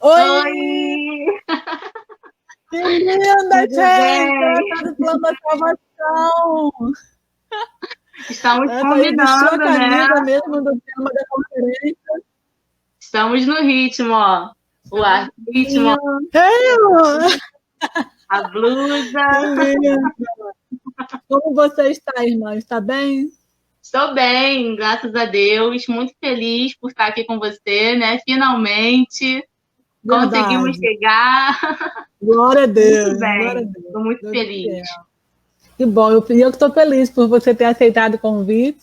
Oi! Oi! Que linda, Tudo gente! Ela bem? está no plano da salvação! Estamos Ela tá aí, vestiu a combinando, né? camisa mesmo do tema da conferência. Estamos no ritmo, ó. Ritmo, ó. É, A blusa. que lindo! Como você está, irmã? Está bem? Estou bem, graças a Deus. Muito feliz por estar aqui com você, né? Finalmente conseguimos Verdade. chegar. Glória a Muito Deus, glória a bem. Deus. Estou muito Deus é feliz. fiel. Que bom, eu que estou feliz por você ter aceitado o convite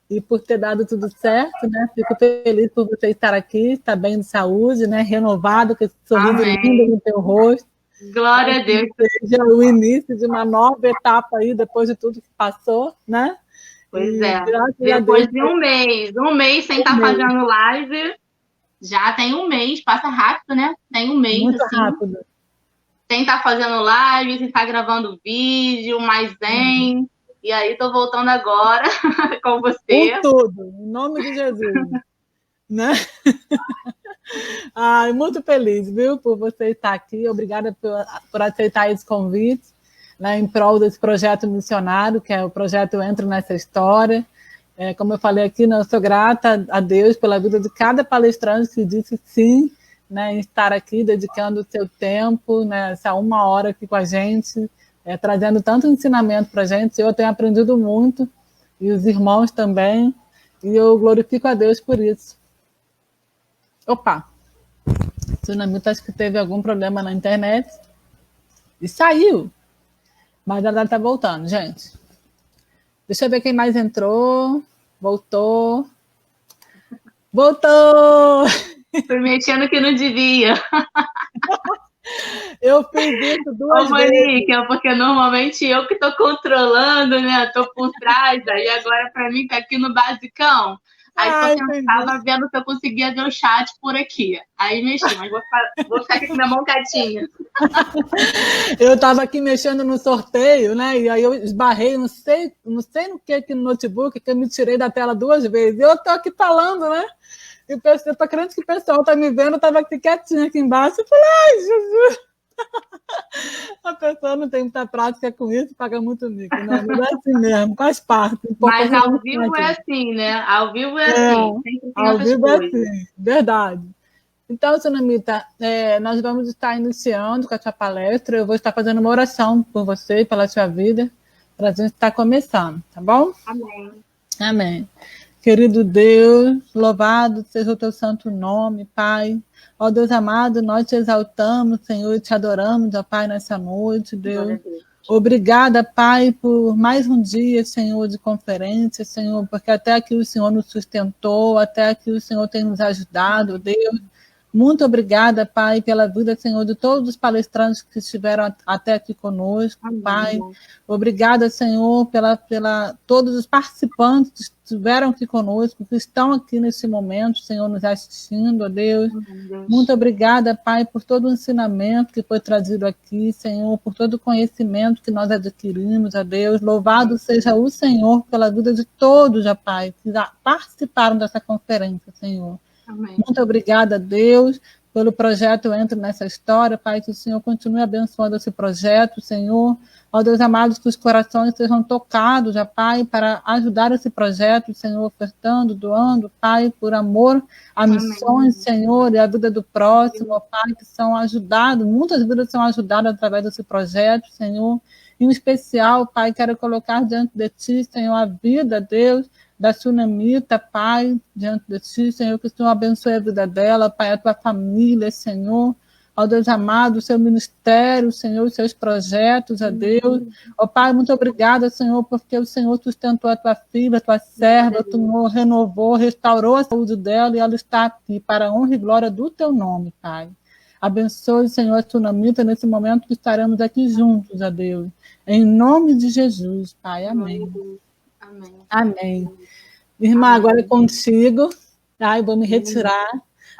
e por ter dado tudo certo, né? Fico feliz por você estar aqui, estar bem de saúde, né? Renovado, com esse sorriso lindo Amém. no teu rosto. Glória a Deus. Seja o início de uma nova etapa aí, depois de tudo que passou, né? Pois E é. graças a Deus Depois de um mês sem estar mesmo, fazendo live, já tem um mês, passa rápido, né? Tem um mês, muito assim, rápido. sem estar fazendo live, sem estar gravando vídeo, mais zen. E aí, tô voltando agora com Com você. tudo, em nome de Jesus, né? Ai, muito feliz, viu, por você estar aqui. Obrigada por aceitar esse convite, né, em prol desse projeto missionário, que é o projeto Entra Nessa História. Como eu falei aqui, né, eu sou grata a Deus pela vida de cada palestrante que disse sim, né, em estar aqui, dedicando o seu tempo, né, essa 1 hora aqui com a gente, trazendo tanto ensinamento para a gente. Eu tenho aprendido muito, e os irmãos também, e eu glorifico a Deus por isso. Opa! Tsunamita acho que teve algum problema na internet e saiu. Mas ela tá voltando, gente. Deixa eu ver quem mais entrou. Voltou. Voltou! Fui mexendo que não devia. Eu fiz isso Ô, 2 vezes. Monique, é porque normalmente eu que tô controlando, né? Tô por trás, aí agora pra mim tá aqui no basicão. Aí só Ah, entendi. tava vendo se eu conseguia ver o chat por aqui. Aí mexi, mas vou ficar aqui com minha mão quietinha. Eu estava aqui mexendo no sorteio, né? E aí eu esbarrei, não sei no que no notebook, que eu me tirei da tela 2 vezes. E eu tô aqui falando, né? E eu tô crente que o pessoal tá me vendo, eu tava aqui quietinha aqui embaixo. Eu falei, ai, Jesus! A pessoa não tem muita prática com isso, paga muito mico, né? Mas é assim mesmo, faz parte. O Mas importante é ao não ficar vivo é aqui. assim, né? Ao vivo é É, assim. Sempre tem ao essas vivo é coisas. assim, verdade. Então, Sunamita, nós vamos estar iniciando com a sua palestra. Eu vou estar fazendo uma oração por você e pela sua vida, para a gente estar começando, tá bom? Amém. Amém. Querido Deus, louvado seja o teu santo nome, Pai. Ó Deus amado, nós te exaltamos, Senhor, e te adoramos, ó Pai, nessa noite, Glória Deus. a Deus. Obrigada, Pai, por mais um dia, Senhor, de conferência, Senhor, porque até aqui o Senhor nos sustentou, até aqui o Senhor tem nos ajudado, Deus. Muito obrigada, Pai, pela vida, Senhor, de todos os palestrantes que estiveram até aqui conosco, Pai. Amém. Obrigada, Senhor, pela todos os participantes que estiveram aqui conosco, que estão aqui nesse momento, Senhor, nos assistindo, ó Deus. Amém, Muito Deus. obrigada, Pai, por todo o ensinamento que foi trazido aqui, Senhor, por todo o conhecimento que nós adquirimos, ó Deus. Louvado seja o Senhor pela vida de todos, ó Pai, que já participaram dessa conferência, Senhor. Amém. Muito obrigada, Deus, pelo projeto Entra Nessa História, Pai, que o Senhor continue abençoando esse projeto, Senhor. Ó Deus amado, que os corações sejam tocados, já, Pai, para ajudar esse projeto, Senhor, ofertando, doando, Pai, por amor a missões, Amém. Senhor, e a vida do próximo, ó Pai, que são ajudados, muitas vidas são ajudadas através desse projeto, Senhor. Em especial, Pai, quero colocar diante de Ti, Senhor, a vida, Deus, da Sunamita, Pai, diante de Ti, Senhor, que o Senhor abençoe a vida dela, Pai, a tua família, Senhor. Ó Deus amado, o seu ministério, Senhor, os seus projetos, ó Deus. Ó Pai, muito obrigada, Senhor, porque o Senhor sustentou a tua filha, a tua serva, o Senhor renovou, restaurou a saúde dela e ela está aqui para a honra e glória do teu nome, Pai. Abençoe, Senhor, a Sunamita nesse momento que estaremos aqui juntos, ó Deus. Em nome de Jesus, Pai. Amém. Amém. Amém. Irmã, Amém. agora é contigo. Tá? Eu vou me retirar.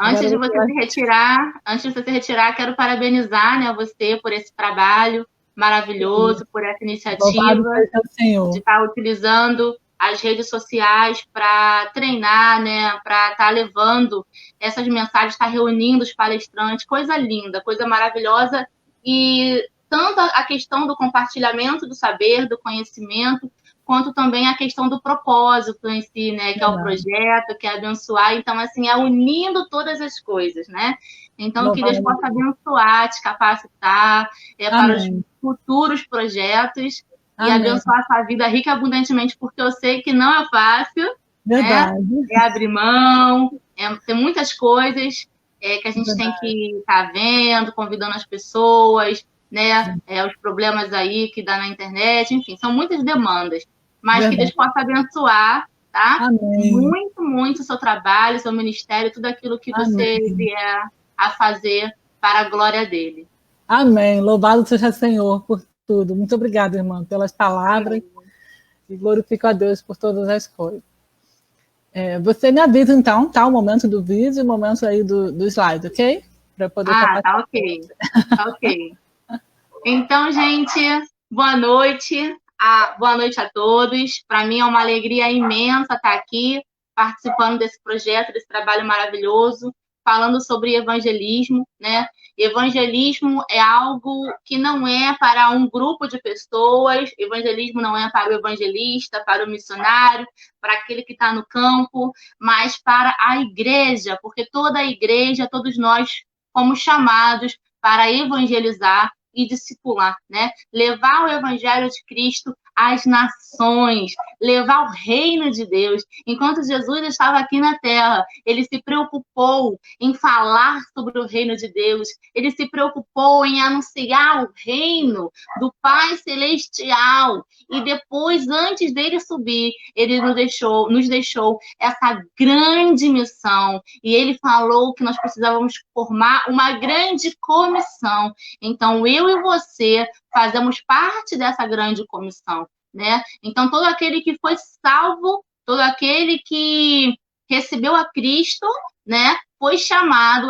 Antes Agora de você você vai... se retirar, quero parabenizar, né, você por esse trabalho maravilhoso, por essa Louvado iniciativa seja o de Senhor. estar utilizando as redes sociais para treinar, né, para estar levando essas mensagens, estar reunindo os palestrantes, coisa linda, coisa maravilhosa, e tanto a questão do compartilhamento do saber, do conhecimento, quanto também a questão do propósito em si, né, que é o projeto, que é abençoar. Então, assim, é unindo todas as coisas, né? Então, que Deus possa abençoar, te capacitar para os futuros projetos e abençoar a sua vida rica e abundantemente, porque eu sei que não é fácil, né? É abrir mão, tem muitas coisas que a gente tem que estar vendo, convidando as pessoas, né? Os problemas aí que dá na internet, enfim, são muitas demandas. Mas que Deus possa abençoar, tá? Muito, muito o seu trabalho, seu ministério, tudo aquilo que você vier a fazer para a glória dele. Amém. Louvado seja o Senhor por tudo. Muito obrigada, irmã, pelas palavras. E glorifico a Deus por todas as coisas. Você me avisa, então, tá? O momento do vídeo e o momento aí do slide, ok? Para poder tá ok. Tá ok. Então, gente, boa noite. Boa noite a todos. Para mim é uma alegria imensa estar aqui participando desse projeto, desse trabalho maravilhoso, falando sobre evangelismo, né? Evangelismo é algo que não é para um grupo de pessoas, evangelismo não é para o evangelista, para o missionário, para aquele que está no campo, mas para a igreja, porque toda a igreja, todos nós fomos chamados para evangelizar e discipular, né? Levar o evangelho de Cristo às nações, levar o reino de Deus. Enquanto Jesus estava aqui na terra, ele se preocupou em falar sobre o reino de Deus, ele se preocupou em anunciar o reino do Pai Celestial. E depois, antes dele subir, ele nos deixou essa grande missão. E ele falou que nós precisávamos formar uma grande comissão. Então, eu e você fazemos parte dessa grande comissão, né? Então, todo aquele que foi salvo, todo aquele que recebeu a Cristo, né,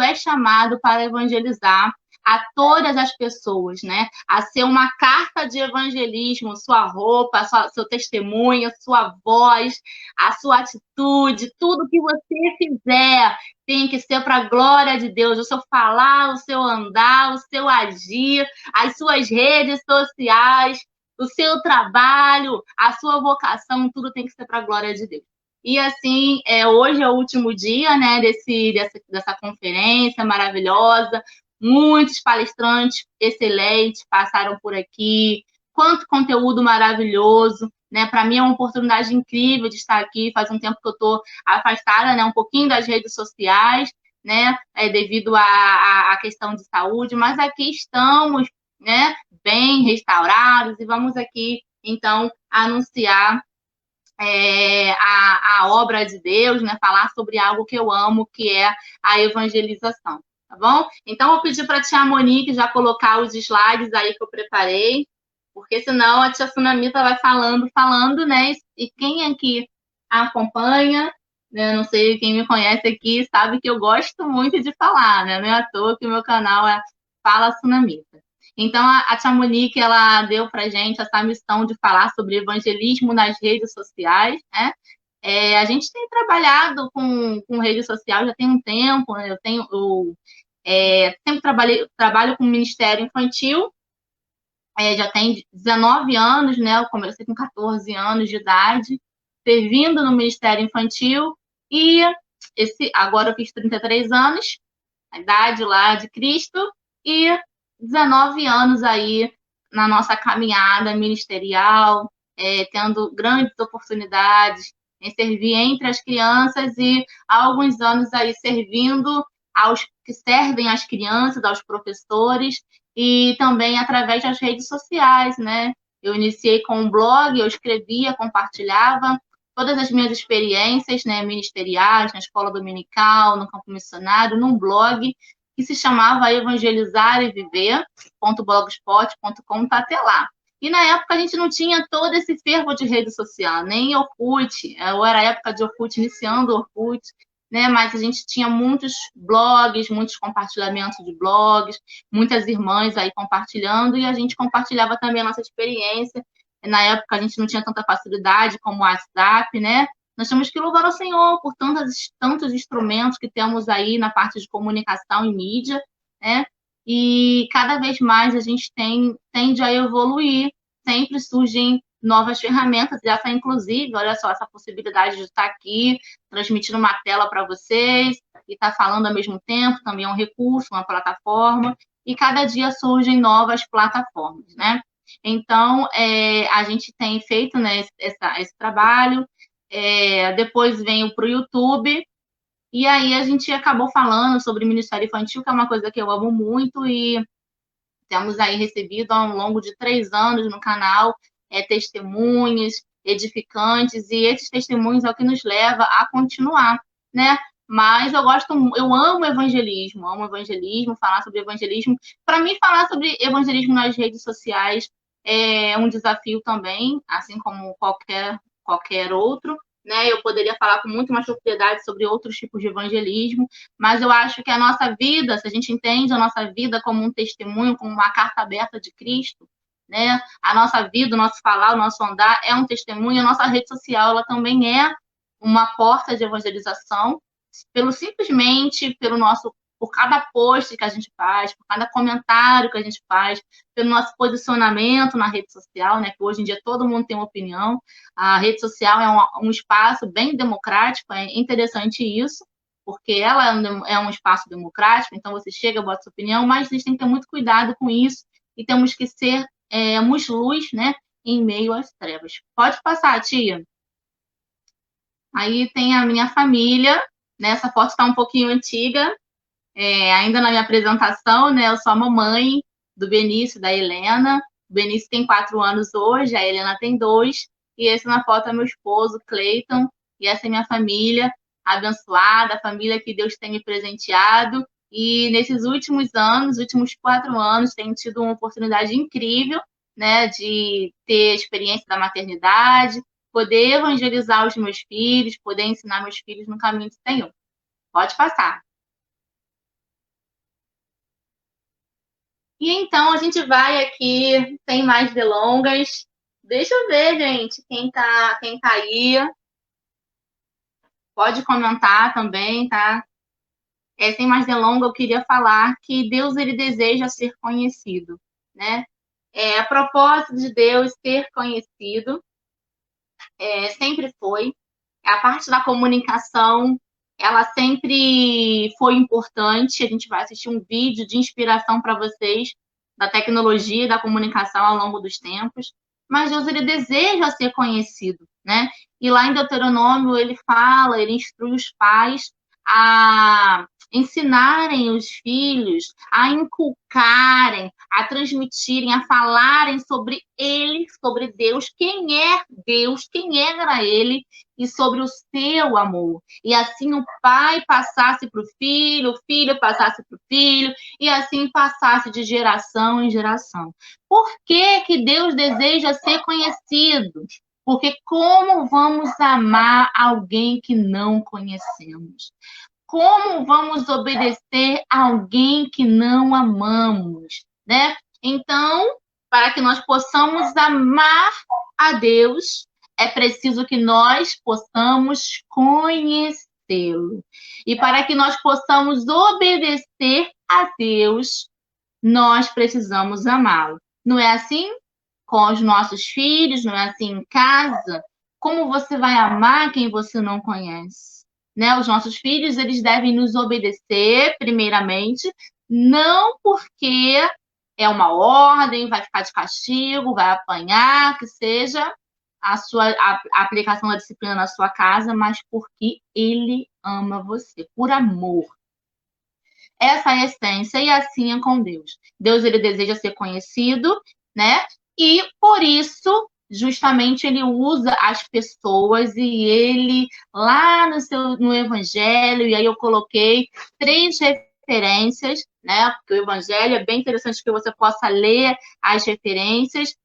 é chamado para evangelizar a todas as pessoas, né? A ser uma carta de evangelismo, sua roupa, seu testemunho, sua voz, a sua atitude, tudo que você fizer tem que ser para a glória de Deus. O seu falar, o seu andar, o seu agir, as suas redes sociais, o seu trabalho, a sua vocação, tudo tem que ser para a glória de Deus. E assim, hoje é o último dia, né, dessa conferência maravilhosa. Muitos palestrantes excelentes passaram por aqui. Quanto conteúdo maravilhoso, né? Para mim é uma oportunidade incrível de estar aqui. Faz um tempo que eu estou afastada, né, um pouquinho das redes sociais, né, devido à questão de saúde, mas aqui estamos, né, bem restaurados e vamos aqui, então, anunciar a obra de Deus, né, falar sobre algo que eu amo, que é a evangelização, tá bom? Então, eu pedi para a tia Monique já colocar os slides aí que eu preparei, porque senão a tia Sunamita vai falando, né? E quem aqui acompanha, né, não sei, quem me conhece aqui sabe que eu gosto muito de falar, né? Não é à toa que o meu canal é Fala Sunamita. Então, a tia Monique, ela deu para a gente essa missão de falar sobre evangelismo nas redes sociais, né? A gente tem trabalhado com rede social já tem um tempo, né? Sempre trabalho com Ministério Infantil, já tem 19 anos, né? Eu comecei com 14 anos de idade, servindo no Ministério Infantil, e agora eu fiz 33 anos, a idade lá de Cristo, e 19 anos aí na nossa caminhada ministerial, tendo grandes oportunidades em servir entre as crianças e há alguns anos aí servindo aos que servem as crianças, aos professores e também através das redes sociais, né? Eu iniciei com um blog, eu escrevia, compartilhava todas as minhas experiências, né, ministeriais, na escola dominical, no campo missionário, num blog que se chamava Evangelizar e Viver.blogspot.com, tá até lá. E na época a gente não tinha todo esse fervo de rede social, nem Orkut, ou era a época de Orkut, iniciando o Orkut, né? Mas a gente tinha muitos blogs, muitos compartilhamentos de blogs, muitas irmãs aí compartilhando, e a gente compartilhava também a nossa experiência Na época a gente não tinha tanta facilidade como o WhatsApp, né? Nós temos que louvar ao Senhor por tantos instrumentos que temos aí na parte de comunicação e mídia, né? E cada vez mais a gente tende a evoluir, sempre surgem novas ferramentas, e essa, inclusive, olha só, essa possibilidade de estar aqui, transmitindo uma tela para vocês, e estar falando ao mesmo tempo, também é um recurso, uma plataforma, e cada dia surgem novas plataformas, né? Então, a gente tem feito, né, esse trabalho, depois venho para o YouTube, e aí a gente acabou falando sobre Ministério Infantil, que é uma coisa que eu amo muito, e temos aí recebido ao longo de 3 anos no canal testemunhos edificantes, e esses testemunhos é o que nos leva a continuar, né? Mas eu amo evangelismo, falar sobre evangelismo. Para mim, falar sobre evangelismo nas redes sociais é um desafio também, assim como qualquer outro, né? Eu poderia falar com muito mais propriedade sobre outros tipos de evangelismo, mas eu acho que a nossa vida, se a gente entende a nossa vida como um testemunho, como uma carta aberta de Cristo, né? A nossa vida, o nosso falar, o nosso andar é um testemunho, a nossa rede social ela também é uma porta de evangelização, por cada post que a gente faz, por cada comentário que a gente faz, pelo nosso posicionamento na rede social, né? Que hoje em dia todo mundo tem uma opinião. A rede social é um espaço bem democrático, é interessante isso, porque ela é um espaço democrático, então você chega, bota sua opinião, mas a gente tem que ter muito cuidado com isso e temos que sermos luz, né? Em meio às trevas. Pode passar, tia. Aí tem a minha família, né? Essa foto está um pouquinho antiga, ainda na minha apresentação, né? Eu sou a mamãe do Benício e da Helena. O Benício tem 4 anos hoje, a Helena tem 2. E esse na foto é meu esposo, Cleiton. E essa é minha família abençoada, a família que Deus tem me presenteado. E nesses últimos 4 anos, tenho tido uma oportunidade incrível, né? De ter experiência da maternidade, poder evangelizar os meus filhos, poder ensinar meus filhos no caminho do Senhor. Pode passar. E então a gente vai aqui, sem mais delongas. Deixa eu ver, gente, quem tá aí. Pode comentar também, tá? Sem mais delongas, eu queria falar que Deus ele deseja ser conhecido, né? A propósito de Deus ser conhecido sempre foi. A parte da comunicação, ela sempre foi importante. A gente vai assistir um vídeo de inspiração para vocês da tecnologia e da comunicação ao longo dos tempos. Mas Deus, ele deseja ser conhecido, né? E lá em Deuteronômio, ele instrui os pais a ensinarem os filhos, a inculcarem, a transmitirem, a falarem sobre ele, sobre Deus, quem era ele, e sobre o seu amor. E assim o pai passasse para o filho passasse para o filho, e assim passasse de geração em geração. Por que Deus deseja ser conhecido? Porque como vamos amar alguém que não conhecemos? Como vamos obedecer a alguém que não amamos, né? Então, para que nós possamos amar a Deus, é preciso que nós possamos conhecê-lo. E para que nós possamos obedecer a Deus, nós precisamos amá-lo. Não é assim com os nossos filhos? Não é assim em casa? Como você vai amar quem você não conhece? Né? Os nossos filhos, eles devem nos obedecer, primeiramente, não porque é uma ordem, vai ficar de castigo, vai apanhar, que seja a aplicação da disciplina na sua casa, mas porque ele ama você, por amor. Essa é a essência, e assim é com Deus. Deus, ele deseja ser conhecido, né? E por isso, justamente, ele usa as pessoas, e ele, lá no Evangelho, e aí eu coloquei 3 referências, né? Porque o Evangelho é bem interessante que você possa ler as referências,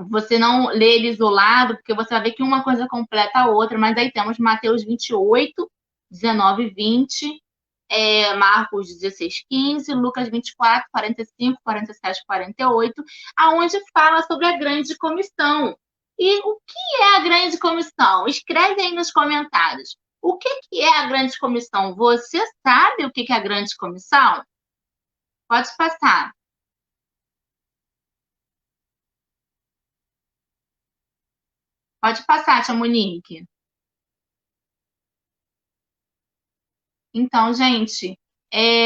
você não lê ele isolado, porque você vai ver que uma coisa completa a outra, mas aí temos Mateus 28, 19 e 20, Marcos 16:15, Lucas 24, 45, 47, 48, aonde fala sobre a grande comissão. E o que é a grande comissão? Escreve aí nos comentários. O que é a grande comissão? Você sabe o que é a grande comissão? Pode passar. Pode passar, tia Monique. Então, gente,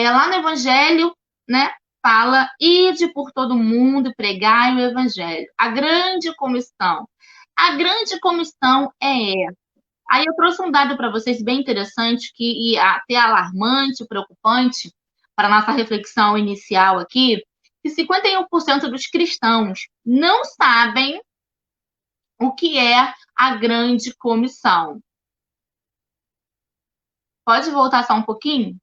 lá no Evangelho, né, fala, ide por todo mundo e pregai o Evangelho. A grande comissão. A grande comissão é essa. Aí eu trouxe um dado para vocês bem interessante, que ia até alarmante, preocupante, para a nossa reflexão inicial aqui, que 51% dos cristãos não sabem o que é a grande comissão. Pode voltar só um pouquinho?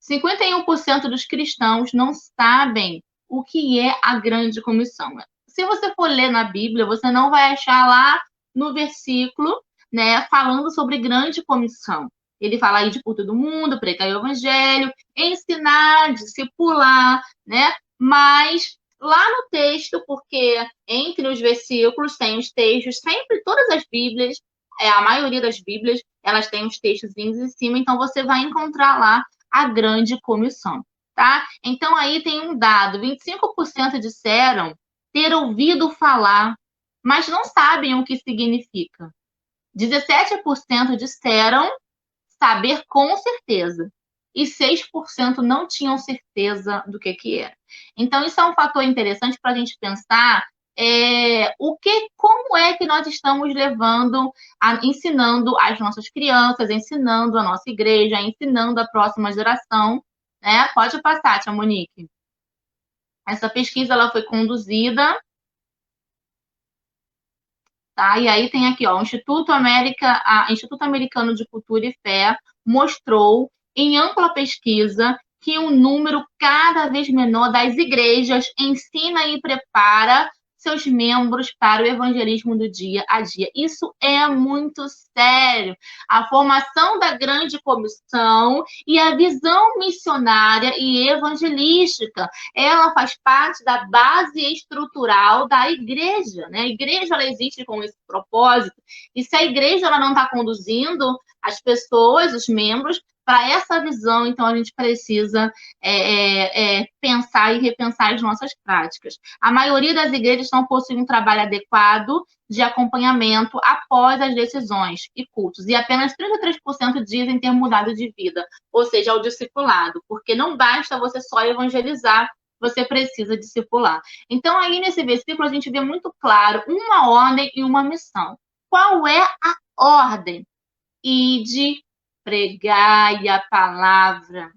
51% dos cristãos não sabem o que é a grande comissão. Se você for ler na Bíblia, você não vai achar lá no versículo, né, falando sobre grande comissão. Ele fala aí de por todo mundo, pregar o evangelho, ensinar, discipular, né? Mas lá no texto, porque entre os versículos tem os textos, sempre todas as Bíblias, a maioria das Bíblias, elas têm os textozinhos em cima, então você vai encontrar lá a grande comissão, tá? Então aí tem um dado, 25% disseram ter ouvido falar, mas não sabem o que significa. 17% disseram saber com certeza. E 6% não tinham certeza do que era. Então, isso é um fator interessante para a gente pensar como é que nós estamos levando, ensinando as nossas crianças, ensinando a nossa igreja, ensinando a próxima geração, né? Pode passar, tia Monique. Essa pesquisa ela foi conduzida, tá? E aí tem aqui, ó, o Instituto Americano de Cultura e Fé mostrou em ampla pesquisa que um número cada vez menor das igrejas ensina e prepara seus membros para o evangelismo do dia a dia. Isso é muito sério. A formação da grande comissão e a visão missionária e evangelística, ela faz parte da base estrutural da igreja, né? A igreja ela existe com esse propósito. E se a igreja ela não está conduzindo as pessoas, os membros, para essa visão, então, a gente precisa pensar e repensar as nossas práticas. A maioria das igrejas não possui um trabalho adequado de acompanhamento após as decisões e cultos. E apenas 33% dizem ter mudado de vida, ou seja, ao discipulado. Porque não basta você só evangelizar, você precisa discipular. Então, aí nesse versículo, a gente vê muito claro uma ordem e uma missão. Qual é a ordem? Ide, pregai a palavra,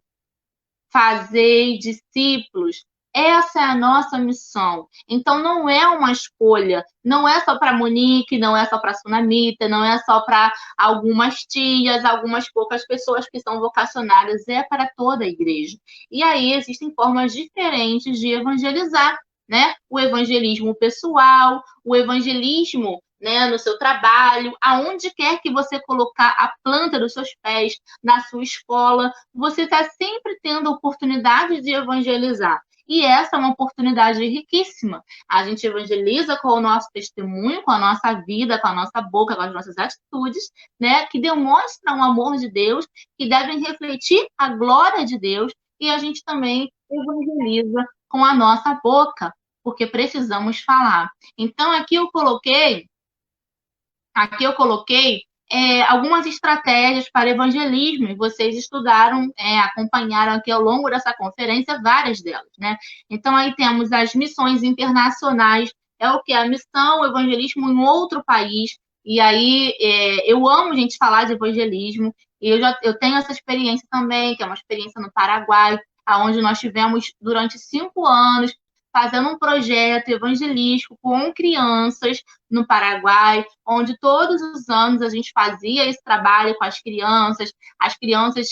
fazei discípulos. Essa é a nossa missão. Então, não é uma escolha, não é só para Monique, não é só para Sunamita, não é só para algumas tias, algumas poucas pessoas que são vocacionadas, é para toda a igreja. E aí existem formas diferentes de evangelizar, né? O evangelismo pessoal, o evangelismo, né, no seu trabalho, aonde quer que você colocar a planta dos seus pés, na sua escola, você está sempre tendo a oportunidade de evangelizar. E essa é uma oportunidade riquíssima. A gente evangeliza com o nosso testemunho, com a nossa vida, com a nossa boca, com as nossas atitudes, né, que demonstram o amor de Deus, que devem refletir a glória de Deus, e a gente também evangeliza com a nossa boca, porque precisamos falar. Então, aqui eu coloquei algumas estratégias para evangelismo, e vocês estudaram, acompanharam aqui ao longo dessa conferência várias delas, né? Então, aí temos as missões internacionais, é o que? A missão, o evangelismo em outro país, e aí eu amo, gente, falar de evangelismo, e eu tenho essa experiência também, que é uma experiência no Paraguai, onde nós tivemos durante 5 anos, fazendo um projeto evangelístico com crianças no Paraguai, onde todos os anos a gente fazia esse trabalho com as crianças. As crianças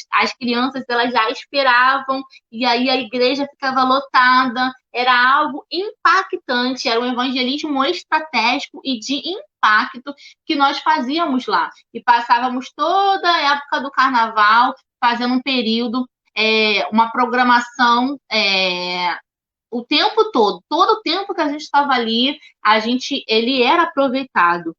elas já esperavam, e aí a igreja ficava lotada. Era algo impactante, era um evangelismo estratégico e de impacto que nós fazíamos lá. E passávamos toda a época do carnaval fazendo um período, uma programação o tempo todo o tempo que a gente estava ali, ele era aproveitado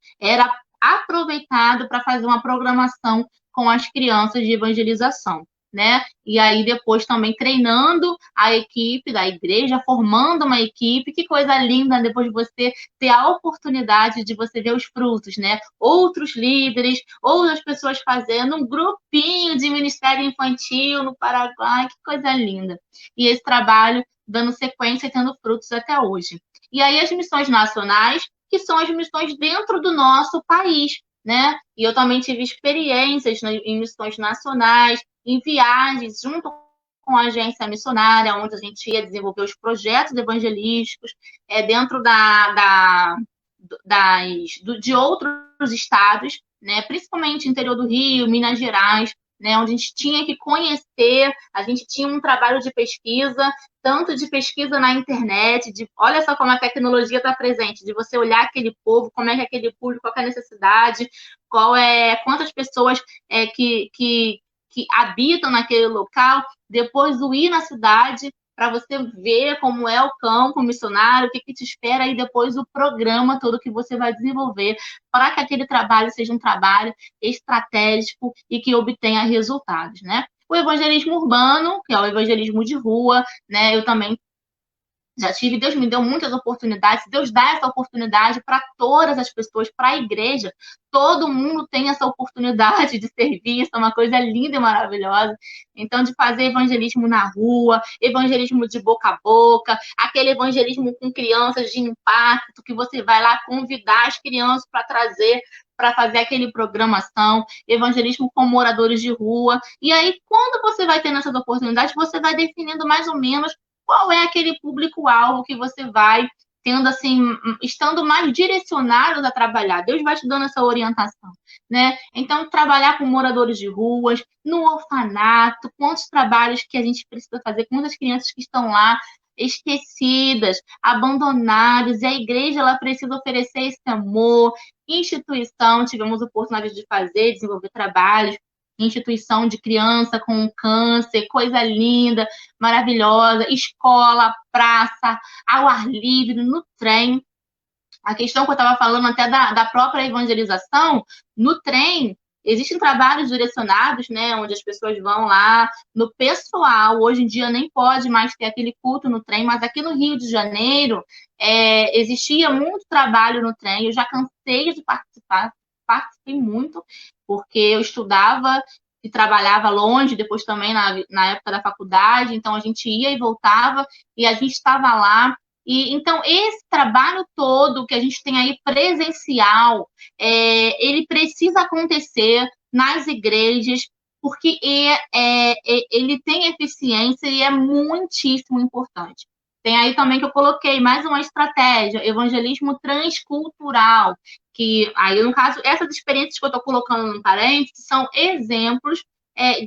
para fazer uma programação com as crianças de evangelização, né? E aí depois também treinando a equipe da igreja, formando uma equipe. Que coisa linda depois de você ter a oportunidade de você ver os frutos, né? Outros líderes, outras pessoas fazendo um grupinho de ministério infantil no Paraguai, que coisa linda. E esse trabalho dando sequência e tendo frutos até hoje. E aí as missões nacionais, que são as missões dentro do nosso país, né? E eu também tive experiências em missões nacionais, em viagens junto com a agência missionária, onde a gente ia desenvolver os projetos evangelísticos dentro de outros estados, né? Principalmente interior do Rio, Minas Gerais, né? Onde a gente tinha que conhecer, a gente tinha um trabalho de pesquisa, tanto de pesquisa na internet, olha só como a tecnologia está presente, de você olhar aquele povo, como é que aquele público, qual é a necessidade, quantas pessoas que habitam naquele local, depois o ir na cidade para você ver como é o campo missionário, o que te espera, e depois o programa todo que você vai desenvolver para que aquele trabalho seja um trabalho estratégico e que obtenha resultados, né? O evangelismo urbano, que é o evangelismo de rua, né? Eu também já tive, Deus me deu muitas oportunidades, Deus dá essa oportunidade para todas as pessoas, para a igreja. Todo mundo tem essa oportunidade de servir, isso é uma coisa linda e maravilhosa. Então, de fazer evangelismo na rua, evangelismo de boca a boca, aquele evangelismo com crianças de impacto, que você vai lá convidar as crianças para fazer aquele programação, evangelismo com moradores de rua. E aí, quando você vai tendo essas oportunidades, você vai definindo mais ou menos qual é aquele público-alvo que você vai tendo, assim, estando mais direcionados a trabalhar. Deus vai te dando essa orientação, né? Então, trabalhar com moradores de ruas, no orfanato, quantos trabalhos que a gente precisa fazer, quantas crianças que estão lá esquecidas, abandonadas, e a igreja ela precisa oferecer esse amor. Instituição, tivemos a oportunidade de fazer, desenvolver trabalhos, instituição de criança com câncer, coisa linda, maravilhosa, escola, praça, ao ar livre, no trem. A questão que eu estava falando até da própria evangelização, no trem, existem trabalhos direcionados, né, onde as pessoas vão lá, no pessoal, hoje em dia nem pode mais ter aquele culto no trem, mas aqui no Rio de Janeiro existia muito trabalho no trem, eu já cansei de participei muito, porque eu estudava e trabalhava longe, depois também na época da faculdade, então a gente ia e voltava, e a gente estava lá. E então, esse trabalho todo que a gente tem aí presencial, ele precisa acontecer nas igrejas, porque ele tem eficiência e é muitíssimo importante. Tem aí também que eu coloquei mais uma estratégia, evangelismo transcultural, que aí, no caso, essas experiências que eu estou colocando no parênteses são exemplos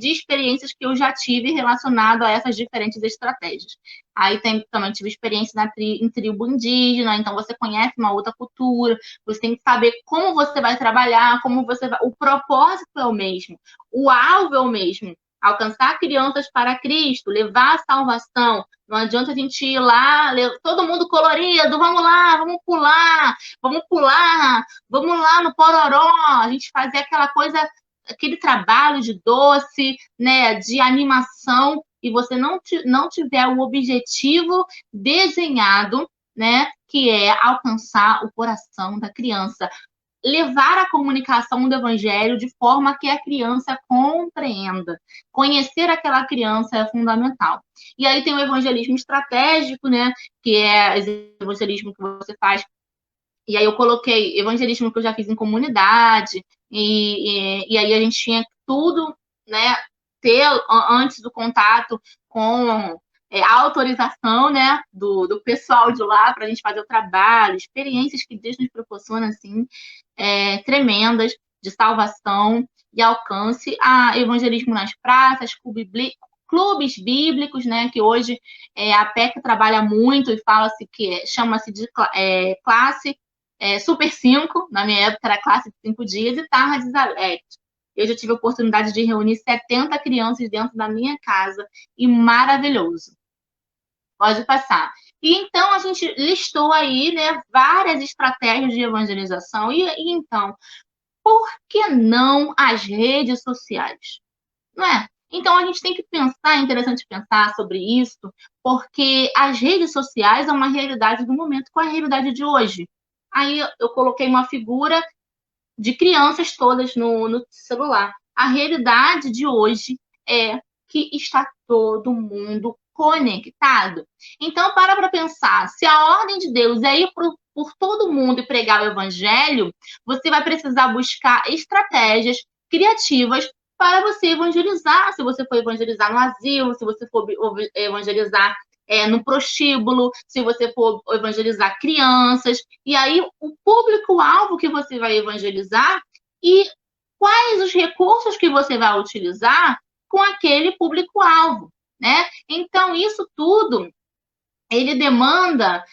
de experiências que eu já tive relacionado a essas diferentes estratégias. Aí também tive experiência em tribo indígena, então você conhece uma outra cultura, você tem que saber como você vai trabalhar, o propósito é o mesmo, o alvo é o mesmo, alcançar crianças para Cristo, levar a salvação. Não adianta a gente ir lá, todo mundo colorido, vamos lá, vamos lá no Pororó, a gente fazer aquela coisa, aquele trabalho de doce, né, de animação, e você não tiver o objetivo desenhado, né, que é alcançar o coração da criança, levar a comunicação do evangelho de forma que a criança compreenda. Conhecer aquela criança é fundamental. E aí tem o evangelismo estratégico, né, que é o evangelismo que você faz. E aí eu coloquei evangelismo que eu já fiz em comunidade, e aí a gente tinha tudo, né, ter antes do contato com a autorização, né, do pessoal de lá para a gente fazer o trabalho, experiências que Deus nos proporciona, assim, tremendas, de salvação e alcance a evangelismo nas praças, clubes bíblicos, né, que hoje a PEC trabalha muito e fala-se que chama-se de classe Super 5, na minha época era classe de 5 dias, e tardes alegres. Eu já tive a oportunidade de reunir 70 crianças dentro da minha casa, e maravilhoso. Pode passar. E então a gente listou aí, né, várias estratégias de evangelização. E então, por que não as redes sociais? Não é? Então a gente tem que pensar, é interessante pensar sobre isso, porque as redes sociais é uma realidade do momento com a realidade de hoje. Aí eu coloquei uma figura de crianças todas no celular. A realidade de hoje é que está todo mundo conectado. Então, para pensar, se a ordem de Deus é ir por todo mundo e pregar o evangelho, você vai precisar buscar estratégias criativas para você evangelizar. Se você for evangelizar no asilo, se você for evangelizar no prostíbulo, se você for evangelizar crianças, e aí o público-alvo que você vai evangelizar e quais os recursos que você vai utilizar com aquele público-alvo, né? Então, isso tudo, ele demanda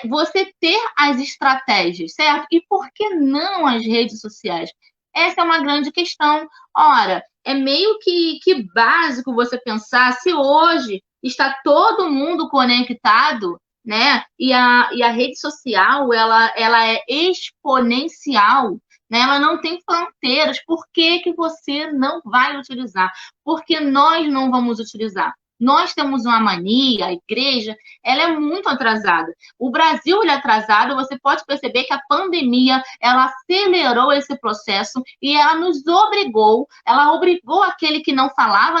você ter as estratégias, certo? E por que não as redes sociais? Essa é uma grande questão. Ora, é meio que básico você pensar se hoje está todo mundo conectado, né? E a rede social, ela é exponencial, né? Ela não tem fronteiras. Por que você não vai utilizar? Porque nós não vamos utilizar. Nós temos uma mania, a igreja, ela é muito atrasada. O Brasil ele é atrasado, você pode perceber que a pandemia, ela acelerou esse processo e ela obrigou aquele que não falava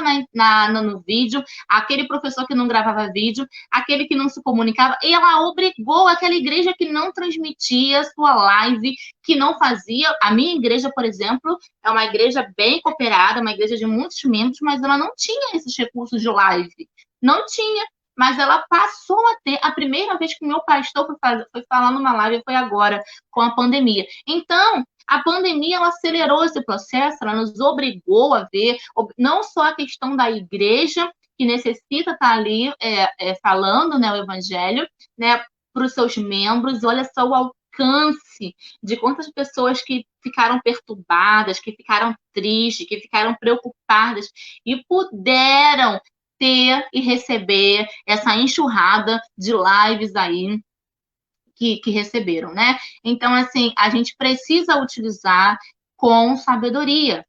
no vídeo, aquele professor que não gravava vídeo, aquele que não se comunicava, e ela obrigou aquela igreja que não transmitia sua live, que não fazia. A minha igreja, por exemplo, é uma igreja bem cooperada, uma igreja de muitos membros, mas ela não tinha esses recursos de live. Não tinha, mas ela passou a ter. A primeira vez que o meu pastor foi falar numa live foi agora, com a pandemia. Então, a pandemia ela acelerou esse processo, ela nos obrigou a ver não só a questão da igreja, que necessita estar ali falando, né, o evangelho, né, para os seus membros. Olha só o alcance de quantas pessoas que ficaram perturbadas, que ficaram tristes, que ficaram preocupadas e puderam ter e receber essa enxurrada de lives aí que receberam, né? Então, assim, a gente precisa utilizar com sabedoria.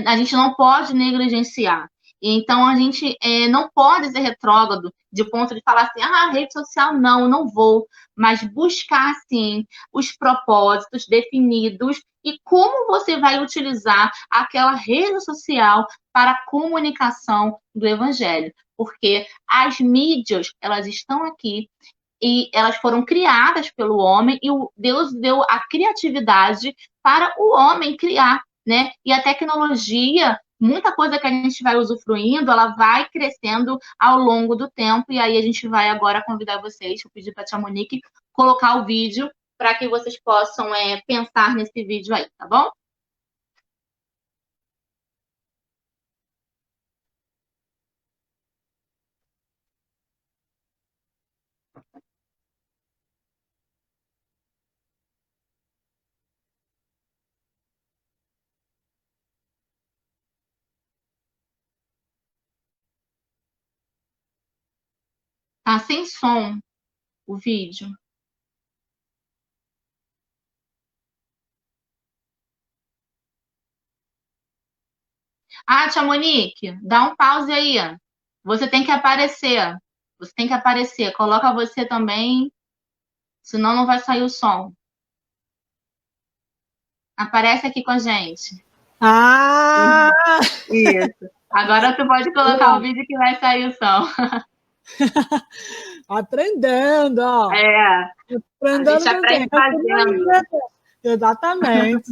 A gente não pode negligenciar. Então, a gente não pode ser retrógrado de ponto de falar assim, rede social não vou. Mas buscar, sim, os propósitos definidos e como você vai utilizar aquela rede social para a comunicação do evangelho. Porque as mídias, elas estão aqui e elas foram criadas pelo homem e Deus deu a criatividade para o homem criar, né? E a tecnologia, muita coisa que a gente vai usufruindo, ela vai crescendo ao longo do tempo. E aí a gente vai agora convidar vocês, eu pedi para a tia Monique colocar o vídeo para que vocês possam pensar nesse vídeo aí, tá bom? Tá sem som o vídeo. Tia Monique, dá um pause aí. Você tem que aparecer. Você tem que aparecer. Coloca você também, senão não vai sair o som. Aparece aqui com a gente. Isso. Agora tu pode colocar o vídeo que vai sair o som. Aprendendo, ó. Aprendendo, a gente aprende fazendo. Exatamente.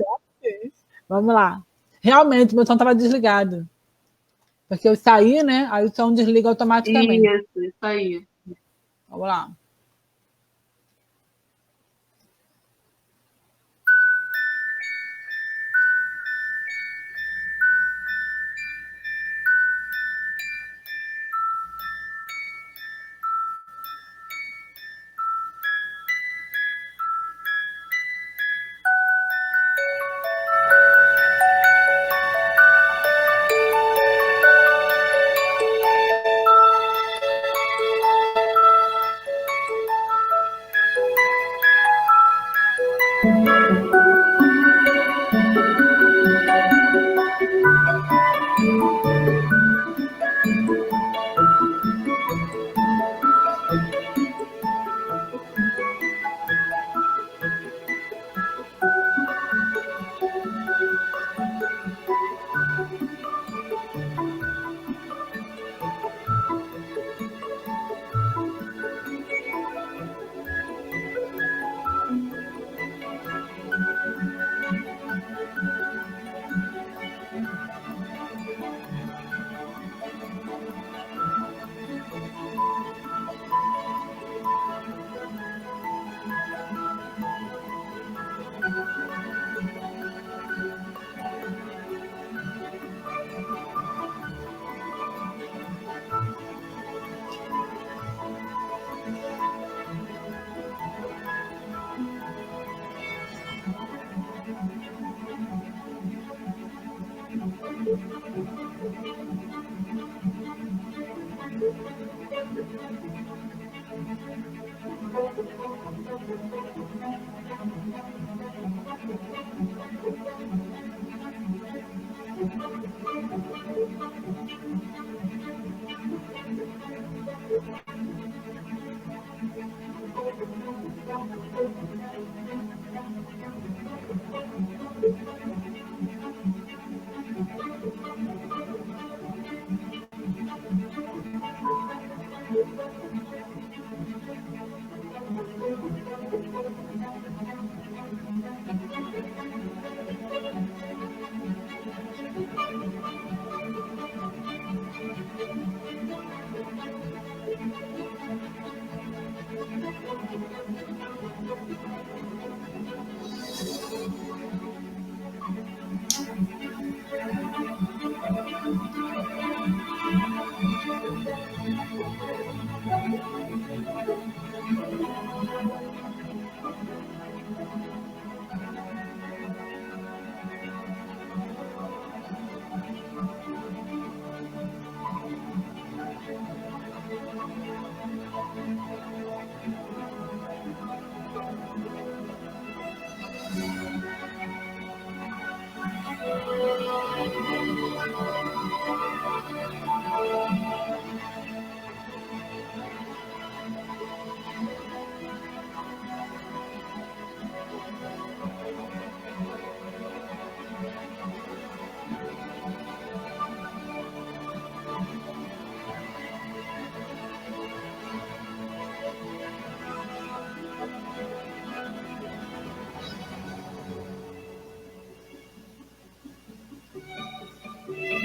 Vamos lá. Realmente, meu som estava desligado. Porque eu saí, né? Aí o som desliga automaticamente. Isso aí. Vamos lá.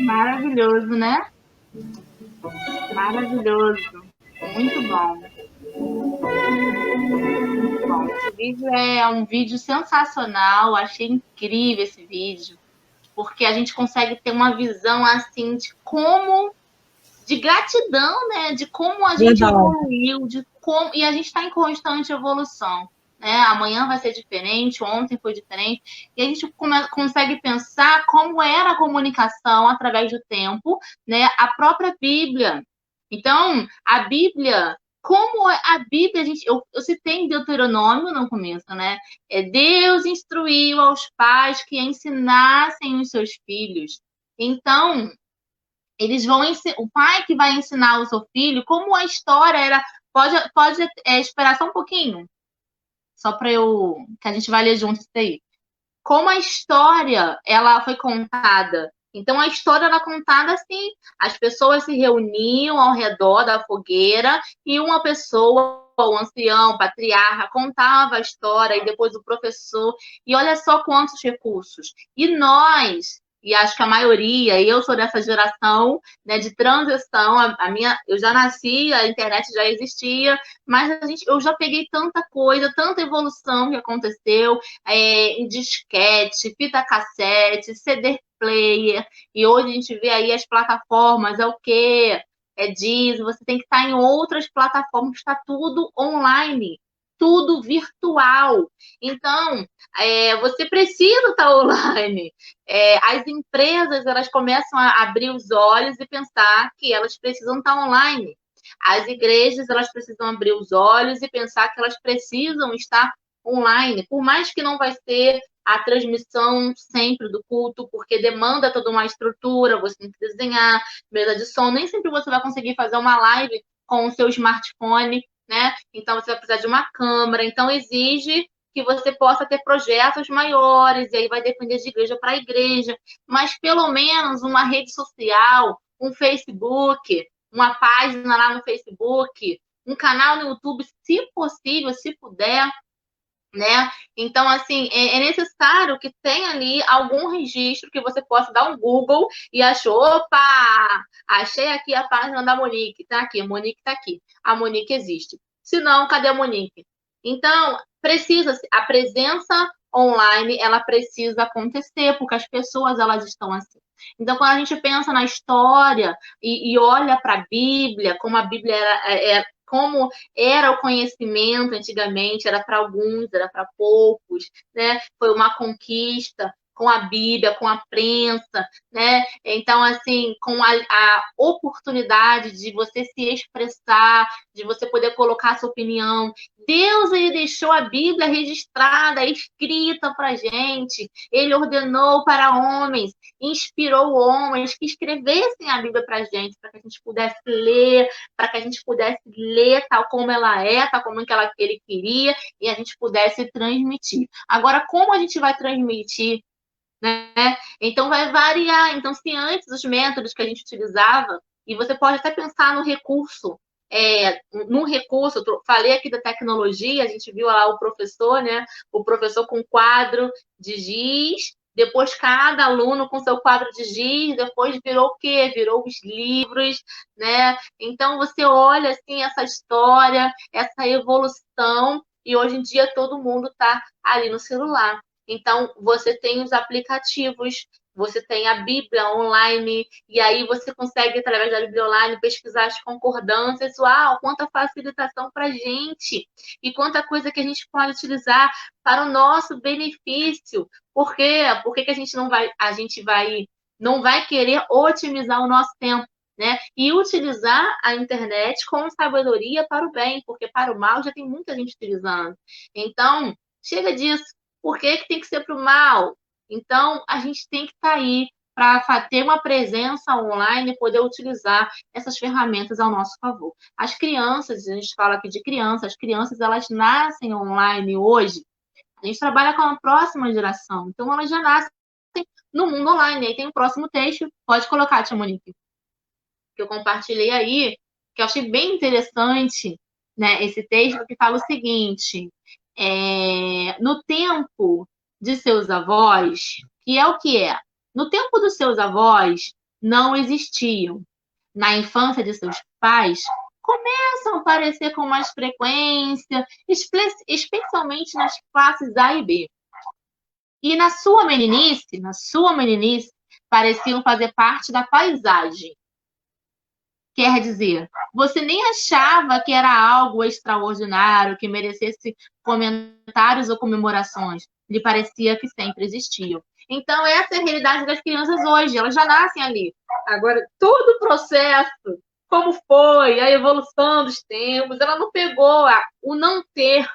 Maravilhoso, né? Maravilhoso. Muito bom. Bom, esse vídeo é um vídeo sensacional. Achei incrível esse vídeo, porque a gente consegue ter uma visão assim de como, de gratidão, né? De como a gente evoluiu, de como, e a gente está em constante evolução. Né? Amanhã vai ser diferente, ontem foi diferente, e a gente consegue pensar como era a comunicação através do tempo, né? A própria Bíblia. Então, a Bíblia, como a Bíblia, eu citei em Deuteronômio no começo, né? Deus instruiu aos pais que ensinassem os seus filhos. Então, eles vão o pai que vai ensinar o seu filho como a história era. Pode esperar só um pouquinho, só para que a gente vai ler junto isso aí. Como a história ela foi contada. Então a história era contada assim: as pessoas se reuniam ao redor da fogueira e uma pessoa, o ancião, o patriarca, contava a história e depois o professor. E olha só quantos recursos. E nós e acho que a maioria, e eu sou dessa geração, né, de transição, eu já nasci, a internet já existia, mas eu já peguei tanta coisa, tanta evolução que aconteceu, em disquete, fita cassete, CD player, e hoje a gente vê aí as plataformas, é o quê? É Deezer, você tem que estar em outras plataformas, está tudo online, tudo virtual. Então, você precisa estar online. As empresas, elas começam a abrir os olhos e pensar que elas precisam estar online. As igrejas, elas precisam abrir os olhos e pensar que elas precisam estar online, por mais que não vai ser a transmissão sempre do culto, porque demanda toda uma estrutura, você tem que desenhar, mesa de som, nem sempre você vai conseguir fazer uma live com o seu smartphone, né? Então você vai precisar de uma câmera, então exige que você possa ter projetos maiores, e aí vai depender de igreja para igreja, mas pelo menos uma rede social, um Facebook, uma página lá no Facebook, um canal no YouTube, se possível, se puder, né? Então, assim, é necessário que tenha ali algum registro que você possa dar um Google e achou, opa, achei aqui a página da Monique, tá aqui, a Monique tá aqui, a Monique existe. Se não, cadê a Monique? Então, a presença online, ela precisa acontecer, porque as pessoas, elas estão assim. Então, quando a gente pensa na história e olha para a Bíblia, como a Bíblia como era o conhecimento antigamente, era para alguns, era para poucos, né? Foi uma conquista com a Bíblia, com a prensa, né? Então, assim, com a oportunidade de você se expressar, de você poder colocar a sua opinião. Deus, ele deixou a Bíblia registrada, escrita para gente. Ele ordenou para homens, inspirou homens que escrevessem a Bíblia para gente, para que a gente pudesse ler, para que a gente pudesse ler tal como ela é, tal como ele queria, e a gente pudesse transmitir. Agora, como a gente vai transmitir, né? Então, vai variar. Então, se antes os métodos que a gente utilizava, e você pode até pensar no recurso, eu falei aqui da tecnologia, a gente viu lá o professor, né? O professor com quadro de giz, depois cada aluno com seu quadro de giz, depois virou o quê? Virou os livros, né? Então, você olha, assim, essa história, essa evolução, e hoje em dia todo mundo está ali no celular. Então, você tem os aplicativos, você tem a Bíblia online, e aí você consegue, através da Bíblia online, pesquisar as concordâncias. Uau, quanta facilitação para a gente! E quanta coisa que a gente pode utilizar para o nosso benefício. Por quê? Por que a gente não vai querer otimizar o nosso tempo, né? E utilizar a internet com sabedoria para o bem, porque para o mal já tem muita gente utilizando. Então, chega disso. Por que tem que ser para o mal? Então, a gente tem que estar aí para ter uma presença online e poder utilizar essas ferramentas ao nosso favor. As crianças, a gente fala aqui de crianças, as crianças, elas nascem online hoje. A gente trabalha com a próxima geração, então elas já nascem no mundo online. Aí tem o próximo texto, pode colocar, tia Monique, que eu compartilhei aí, que eu achei bem interessante, né, esse texto, que fala o seguinte: no tempo de seus avós, que é o que é? No tempo dos seus avós, não existiam. Na infância de seus pais, começam a aparecer com mais frequência, especialmente nas classes A e B. E na sua meninice, pareciam fazer parte da paisagem. Quer dizer, você nem achava que era algo extraordinário, que merecesse comentários ou comemorações. Lhe parecia que sempre existiam. Então, essa é a realidade das crianças hoje. Elas já nascem ali. Agora, todo o processo, como foi, a evolução dos tempos, ela não pegou o não ter.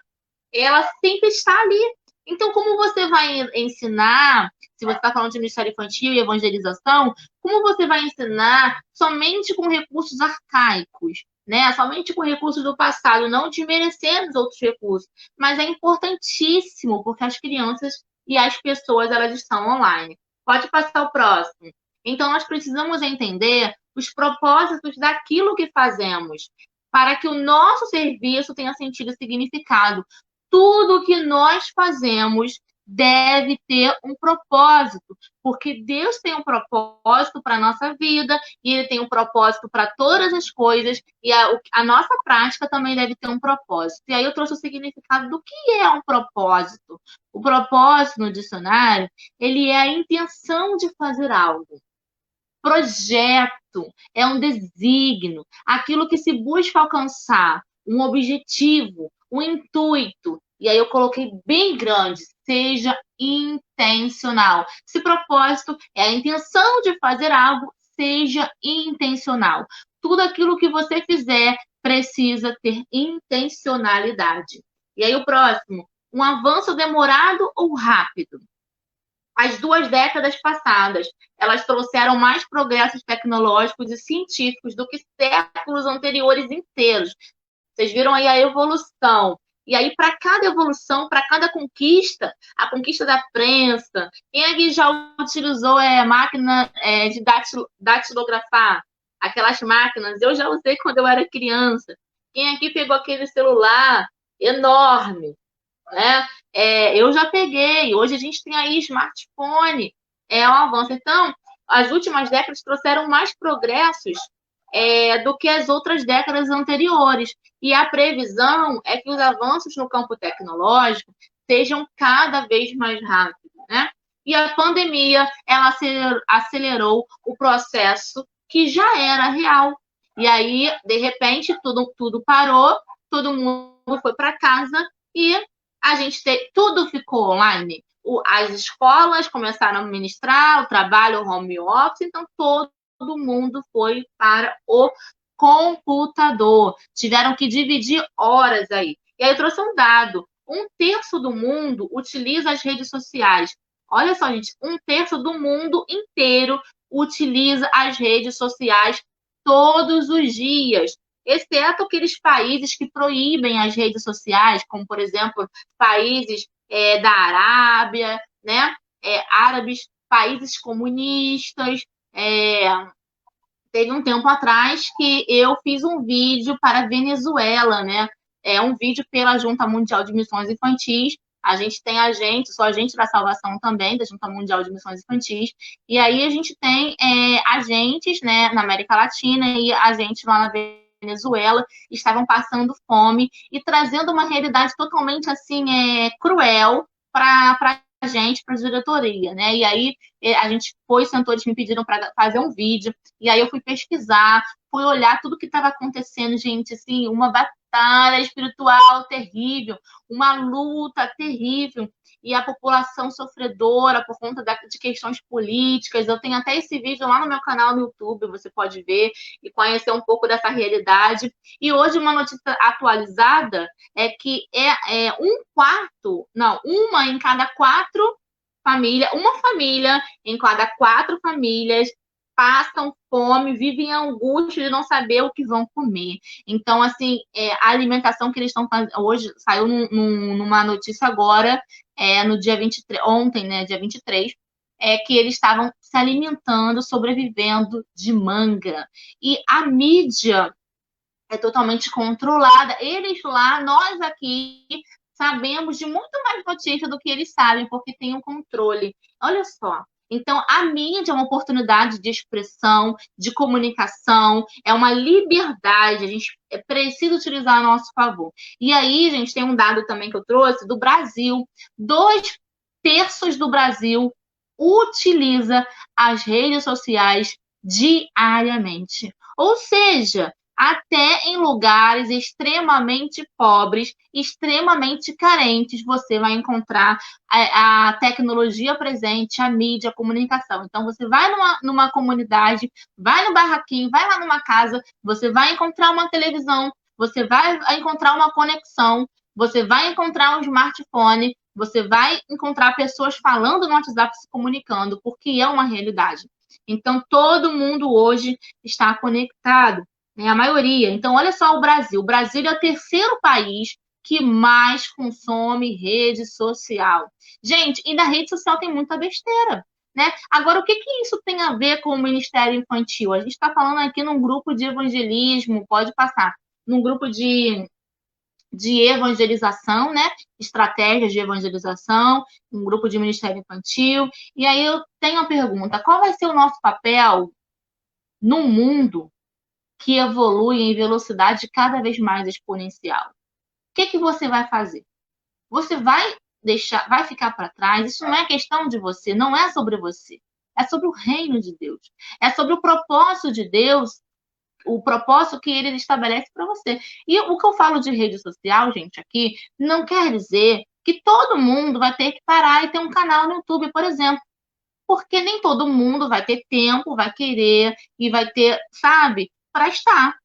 Ela sempre está ali. Então, como você vai ensinar, se você está falando de ministério infantil e evangelização, como você vai ensinar somente com recursos arcaicos, né? Somente com recursos do passado, não desmerecendo os outros recursos. Mas é importantíssimo, porque as crianças e as pessoas, elas estão online. Pode passar o próximo. Então, nós precisamos entender os propósitos daquilo que fazemos, para que o nosso serviço tenha sentido e significado. Tudo que nós fazemos deve ter um propósito, porque Deus tem um propósito para a nossa vida, e Ele tem um propósito para todas as coisas, e a nossa prática também deve ter um propósito. E aí eu trouxe o significado do que é um propósito. O propósito, no dicionário, ele é a intenção de fazer algo. Projeto é um desígnio, aquilo que se busca alcançar, um objetivo, um intuito. E aí eu coloquei bem grande, seja intencional. Se propósito é a intenção de fazer algo, seja intencional. Tudo aquilo que você fizer precisa ter intencionalidade. E aí o próximo, um avanço demorado ou rápido? As 2 décadas passadas, elas trouxeram mais progressos tecnológicos e científicos do que séculos anteriores inteiros. Vocês viram aí a evolução. E aí, para cada evolução, para cada conquista, a conquista da prensa, quem aqui já utilizou máquina de datilografar? Aquelas máquinas, eu já usei quando eu era criança. Quem aqui pegou aquele celular enorme, né? Eu já peguei, hoje a gente tem aí smartphone, é um avanço. Então, as últimas décadas trouxeram mais progressos do que as outras décadas anteriores. E a previsão é que os avanços no campo tecnológico sejam cada vez mais rápidos, né? E a pandemia, ela acelerou o processo que já era real. E aí, de repente, tudo parou, todo mundo foi para casa e tudo ficou online. As escolas começaram a ministrar o trabalho, o home office, então todo mundo foi para o computador. Tiveram que dividir horas aí. E aí eu trouxe um dado. 1/3 do mundo utiliza as redes sociais. Olha só, gente, 1/3 do mundo inteiro utiliza as redes sociais todos os dias, exceto aqueles países que proíbem as redes sociais, como, por exemplo, países da Arábia, né? Árabes, países comunistas. Teve um tempo atrás que eu fiz um vídeo para a Venezuela, né? É um vídeo pela Junta Mundial de Missões Infantis. A gente tem sou agente da salvação também, da Junta Mundial de Missões Infantis. E aí a gente tem agentes, né, na América Latina e agentes lá na Venezuela, estavam passando fome e trazendo uma realidade totalmente assim cruel para a gente, para a diretoria, né? E aí a gente sentou, eles me pediram para fazer um vídeo, e aí eu fui pesquisar, fui olhar tudo que estava acontecendo, gente, assim, uma batalha espiritual terrível, uma luta terrível, e a população sofredora por conta de questões políticas. Eu tenho até esse vídeo lá no meu canal no YouTube, você pode ver e conhecer um pouco dessa realidade. E hoje uma notícia atualizada é que uma em cada 4 famílias, uma família em cada 4 famílias passam fome, vivem em angústia de não saber o que vão comer. Então, assim, a alimentação que eles estão fazendo, hoje saiu numa notícia agora, no dia 23, ontem, né, dia 23, que eles estavam se alimentando, sobrevivendo de manga. E a mídia é totalmente controlada. Eles lá, nós aqui, sabemos de muito mais notícia do que eles sabem, porque tem um controle. Olha só. Então, a mídia é uma oportunidade de expressão, de comunicação, é uma liberdade, a gente precisa utilizar a nosso favor. E aí, gente, tem um dado também que eu trouxe do Brasil. 2/3 do Brasil utiliza as redes sociais diariamente. Ou seja, até em lugares extremamente pobres, extremamente carentes, você vai encontrar a tecnologia presente, a mídia, a comunicação. Então, você vai numa comunidade, vai no barraquinho, vai lá numa casa, você vai encontrar uma televisão, você vai encontrar uma conexão, você vai encontrar um smartphone, você vai encontrar pessoas falando no WhatsApp, se comunicando, porque é uma realidade. Então, todo mundo hoje está conectado, né? A maioria. Então, olha só o Brasil. O Brasil é o 3º país que mais consome rede social. Gente, e na rede social tem muita besteira, né? Agora, o que isso tem a ver com o Ministério Infantil? A gente está falando aqui num grupo de evangelismo, pode passar, num grupo de de evangelização, né? Estratégias de evangelização, um grupo de ministério infantil. E aí eu tenho a pergunta: qual vai ser o nosso papel num mundo que evolui em velocidade cada vez mais exponencial? O que você vai fazer? Você vai vai ficar para trás? Isso não é questão de você, não é sobre você. É sobre o reino de Deus. É sobre o propósito de Deus, o propósito que ele estabelece para você. E o que eu falo de rede social, gente, aqui, não quer dizer que todo mundo vai ter que parar e ter um canal no YouTube, por exemplo. Porque nem todo mundo vai ter tempo, vai querer e vai ter, sabe, para estar.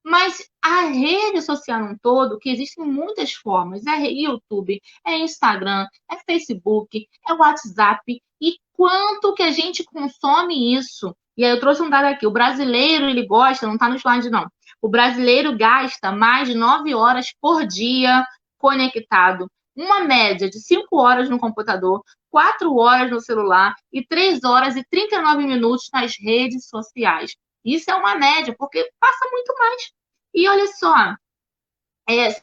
Mas a rede social no todo, que existem muitas formas, é YouTube, é Instagram, é Facebook, é WhatsApp, e quanto que a gente consome isso? E aí eu trouxe um dado aqui, o brasileiro, ele gosta, não está no slide não, o brasileiro gasta mais de 9 horas por dia conectado, uma média de 5 horas no computador, 4 horas no celular e 3 horas e 39 minutos nas redes sociais. Isso é uma média, porque passa muito mais. E olha só,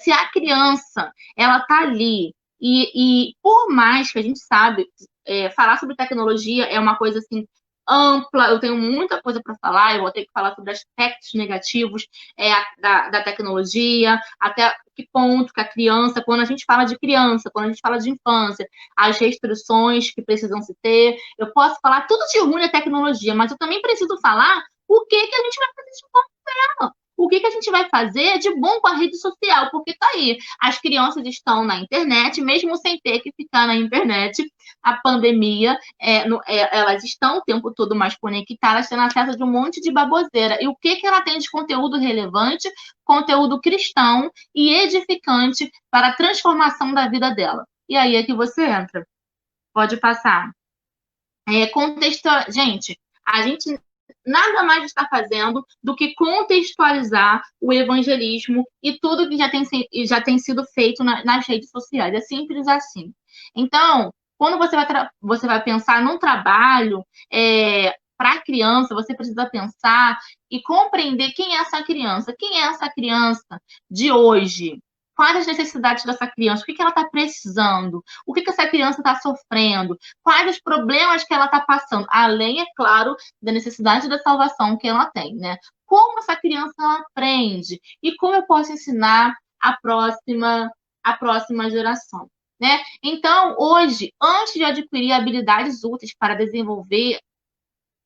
se a criança ela está ali e por mais que a gente sabe, falar sobre tecnologia é uma coisa assim ampla, eu tenho muita coisa para falar, eu vou ter que falar sobre aspectos negativos da tecnologia, até que ponto que a criança, quando a gente fala de criança, quando a gente fala de infância, as restrições que precisam se ter, eu posso falar tudo de ruim da tecnologia, mas eu também preciso falar o que a gente vai fazer de bom com ela. O que a gente vai fazer de bom com a rede social? Porque tá aí, as crianças estão na internet, mesmo sem ter que ficar na internet. A pandemia, elas estão o tempo todo mais conectadas, tendo acesso de um monte de baboseira. E o que ela tem de conteúdo relevante, conteúdo cristão e edificante para a transformação da vida dela? E aí é que você entra. Pode passar. Gente, a gente nada mais está fazendo do que contextualizar o evangelismo e tudo que já tem sido feito nas redes sociais. É simples assim. Então, quando você vai pensar num trabalho para a criança, você precisa pensar e compreender quem é essa criança. Quem é essa criança de hoje? Quais as necessidades dessa criança? O que ela está precisando? O que essa criança está sofrendo? Quais os problemas que ela está passando? Além, é claro, da necessidade da salvação que ela tem, né? Como essa criança ela aprende? E como eu posso ensinar a próxima geração? Né? Então, hoje, antes de adquirir habilidades úteis para desenvolver,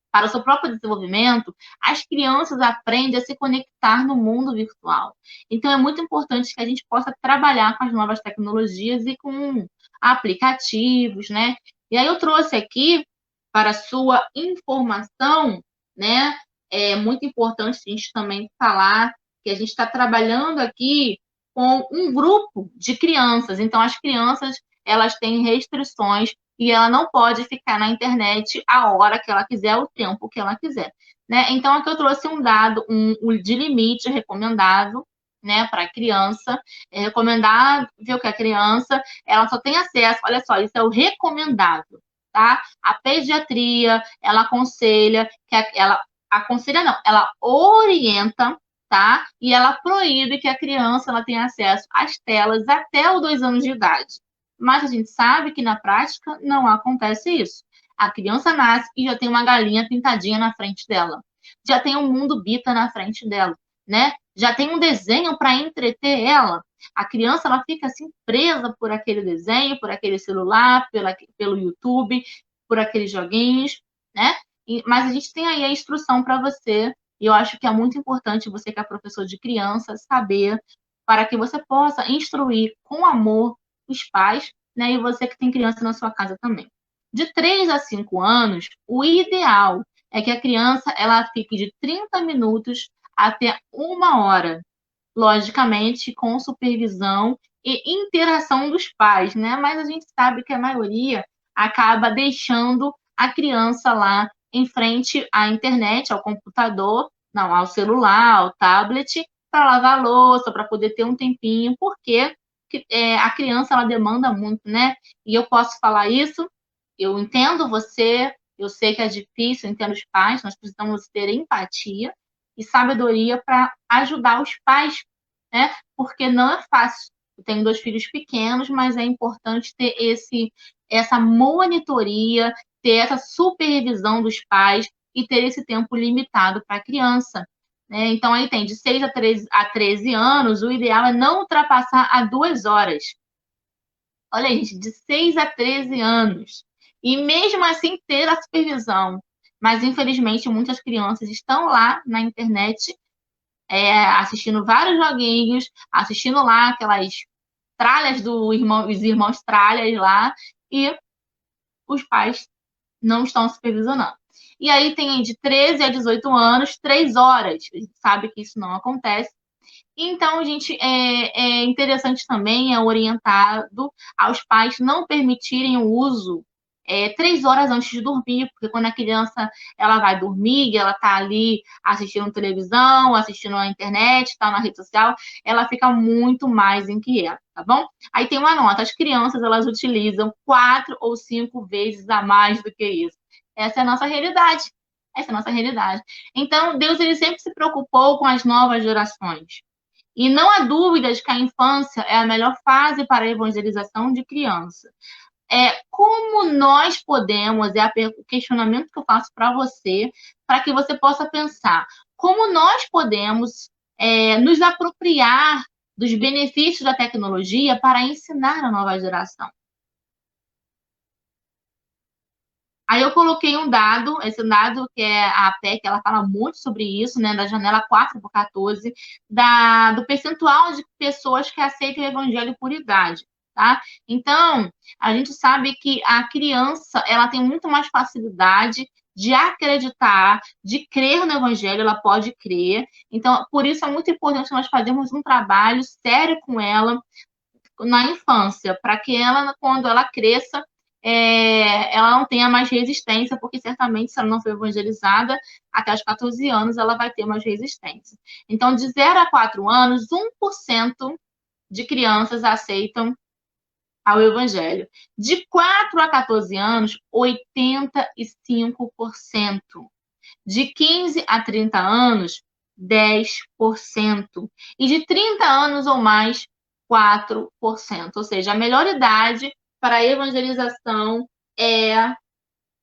para o seu próprio desenvolvimento, as crianças aprendem a se conectar no mundo virtual. Então, é muito importante que a gente possa trabalhar com as novas tecnologias e com aplicativos, né? E aí eu trouxe aqui, para a sua informação, né? É muito importante a gente também falar que a gente está trabalhando aqui com um grupo de crianças. Então, as crianças, elas têm restrições e ela não pode ficar na internet a hora que ela quiser, o tempo que ela quiser. Né? Então, aqui eu trouxe um dado de limite recomendável, né, para a criança. É recomendável que a criança ela só tem acesso, olha só, isso é o recomendável. Tá? A pediatria, ela aconselha, ela orienta, tá? E ela proíbe que a criança ela tenha acesso às telas até os 2 anos de idade. Mas a gente sabe que na prática não acontece isso. A criança nasce e já tem uma galinha pintadinha na frente dela. Já tem um mundo bita na frente dela, né? Já tem um desenho para entreter ela. A criança ela fica assim presa por aquele desenho, por aquele celular, pelo YouTube, por aqueles joguinhos, né? Mas a gente tem aí a instrução para você. E eu acho que é muito importante você que é professor de criança saber para que você possa instruir com amor os pais, né? E você que tem criança na sua casa também. De 3 a 5 anos, o ideal é que a criança ela fique de 30 minutos até 1 hora, logicamente com supervisão e interação dos pais, né? Mas a gente sabe que a maioria acaba deixando a criança lá em frente à internet, ao computador, não, ao celular, ao tablet, para lavar a louça, para poder ter um tempinho, porque a criança ela demanda muito, né? E eu posso falar isso, eu entendo você, eu sei que é difícil, eu entendo os pais, nós precisamos ter empatia e sabedoria para ajudar os pais né? Porque não é fácil. Eu tenho 2 filhos pequenos, mas é importante ter essa monitoria, ter essa supervisão dos pais e ter esse tempo limitado para a criança. Né? Então, aí tem de 6 a 13 anos, o ideal é não ultrapassar a 2 horas. Olha, gente, de 6 a 13 anos. E mesmo assim ter a supervisão. Mas, infelizmente, muitas crianças estão lá na internet assistindo vários joguinhos, assistindo lá aquelas tralhas os irmãos tralhas lá, e os pais não estão supervisionando. E aí tem de 13 a 18 anos, 3 horas. A gente sabe que isso não acontece. Então, gente, é interessante também orientado aos pais não permitirem o uso 3 horas antes de dormir, porque quando a criança ela vai dormir, ela está ali assistindo televisão, assistindo a internet, está na rede social, ela fica muito mais inquieta, tá bom? Aí tem uma nota, as crianças elas utilizam 4 ou 5 vezes a mais do que isso. Essa é a nossa realidade. Essa é a nossa realidade. Então, Deus ele sempre se preocupou com as novas gerações. E não há dúvida de que a infância é a melhor fase para a evangelização de criança. Como nós podemos, o questionamento que eu faço para você, para que você possa pensar, como nós podemos nos apropriar dos benefícios da tecnologia para ensinar a nova geração. Aí eu coloquei um dado, esse dado que é a PEC, ela fala muito sobre isso, né, da janela 4/14, do percentual de pessoas que aceitam o evangelho por idade, tá? Então, a gente sabe que a criança, ela tem muito mais facilidade de acreditar, de crer no evangelho, ela pode crer. Então, por isso é muito importante nós fazermos um trabalho sério com ela na infância, para que ela, quando ela cresça, ela não tenha mais resistência, porque certamente, se ela não for evangelizada, até os 14 anos ela vai ter mais resistência. Então, de 0 a 4 anos, 1% de crianças aceitam ao evangelho. De 4 a 14 anos, 85%. De 15 a 30 anos, 10%. E de 30 anos ou mais, 4%. Ou seja, a melhor idade para a evangelização é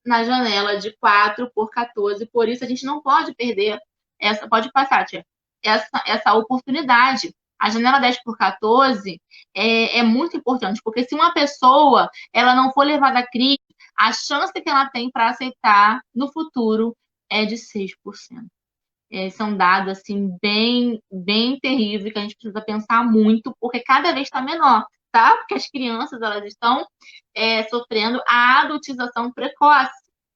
na janela de 4 por 14. Por isso, a gente não pode perder essa. Pode passar, tia. Essa oportunidade. A janela 10 por 14 é muito importante, porque se uma pessoa ela não for levada a Cristo, a chance que ela tem para aceitar no futuro é de 6%. São dados assim, bem, bem terríveis, que a gente precisa pensar muito, porque cada vez está menor, tá? Porque as crianças elas estão sofrendo a adultização precoce,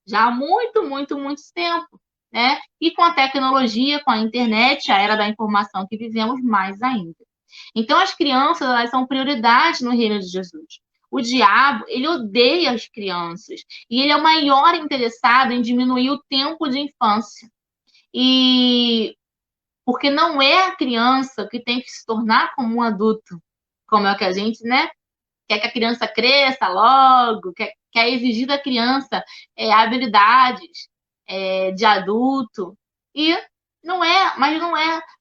já há muito, muito, muito tempo, né? E com a tecnologia, com a internet, a era da informação que vivemos, mais ainda. Então, as crianças elas são prioridade no reino de Jesus. O diabo, ele odeia as crianças. E ele é o maior interessado em diminuir o tempo de infância. E porque não é a criança que tem que se tornar como um adulto, como é o que a gente, né? Quer que a criança cresça logo, quer exigir da criança habilidades de adulto. E não é,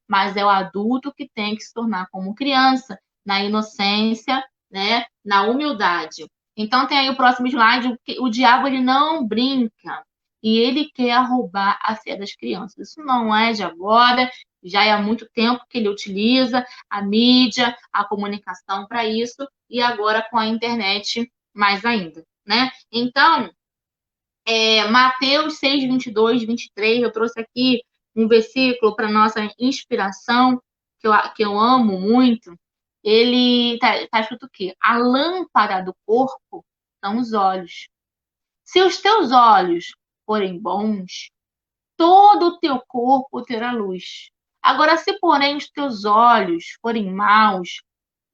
mas é o adulto que tem que se tornar como criança, na inocência, né? Na humildade. Então tem aí o próximo slide, o diabo ele não brinca e ele quer roubar a fé das crianças. Isso não é de agora, já é há muito tempo que ele utiliza a mídia, a comunicação para isso, e agora com a internet mais ainda, né? Então, Mateus 6, 22, 23, eu trouxe aqui um versículo para nossa inspiração, que eu amo muito. Ele tá escrito o quê? A lâmpada do corpo são os olhos. Se os teus olhos forem bons, todo o teu corpo terá luz. Agora, se porém os teus olhos forem maus,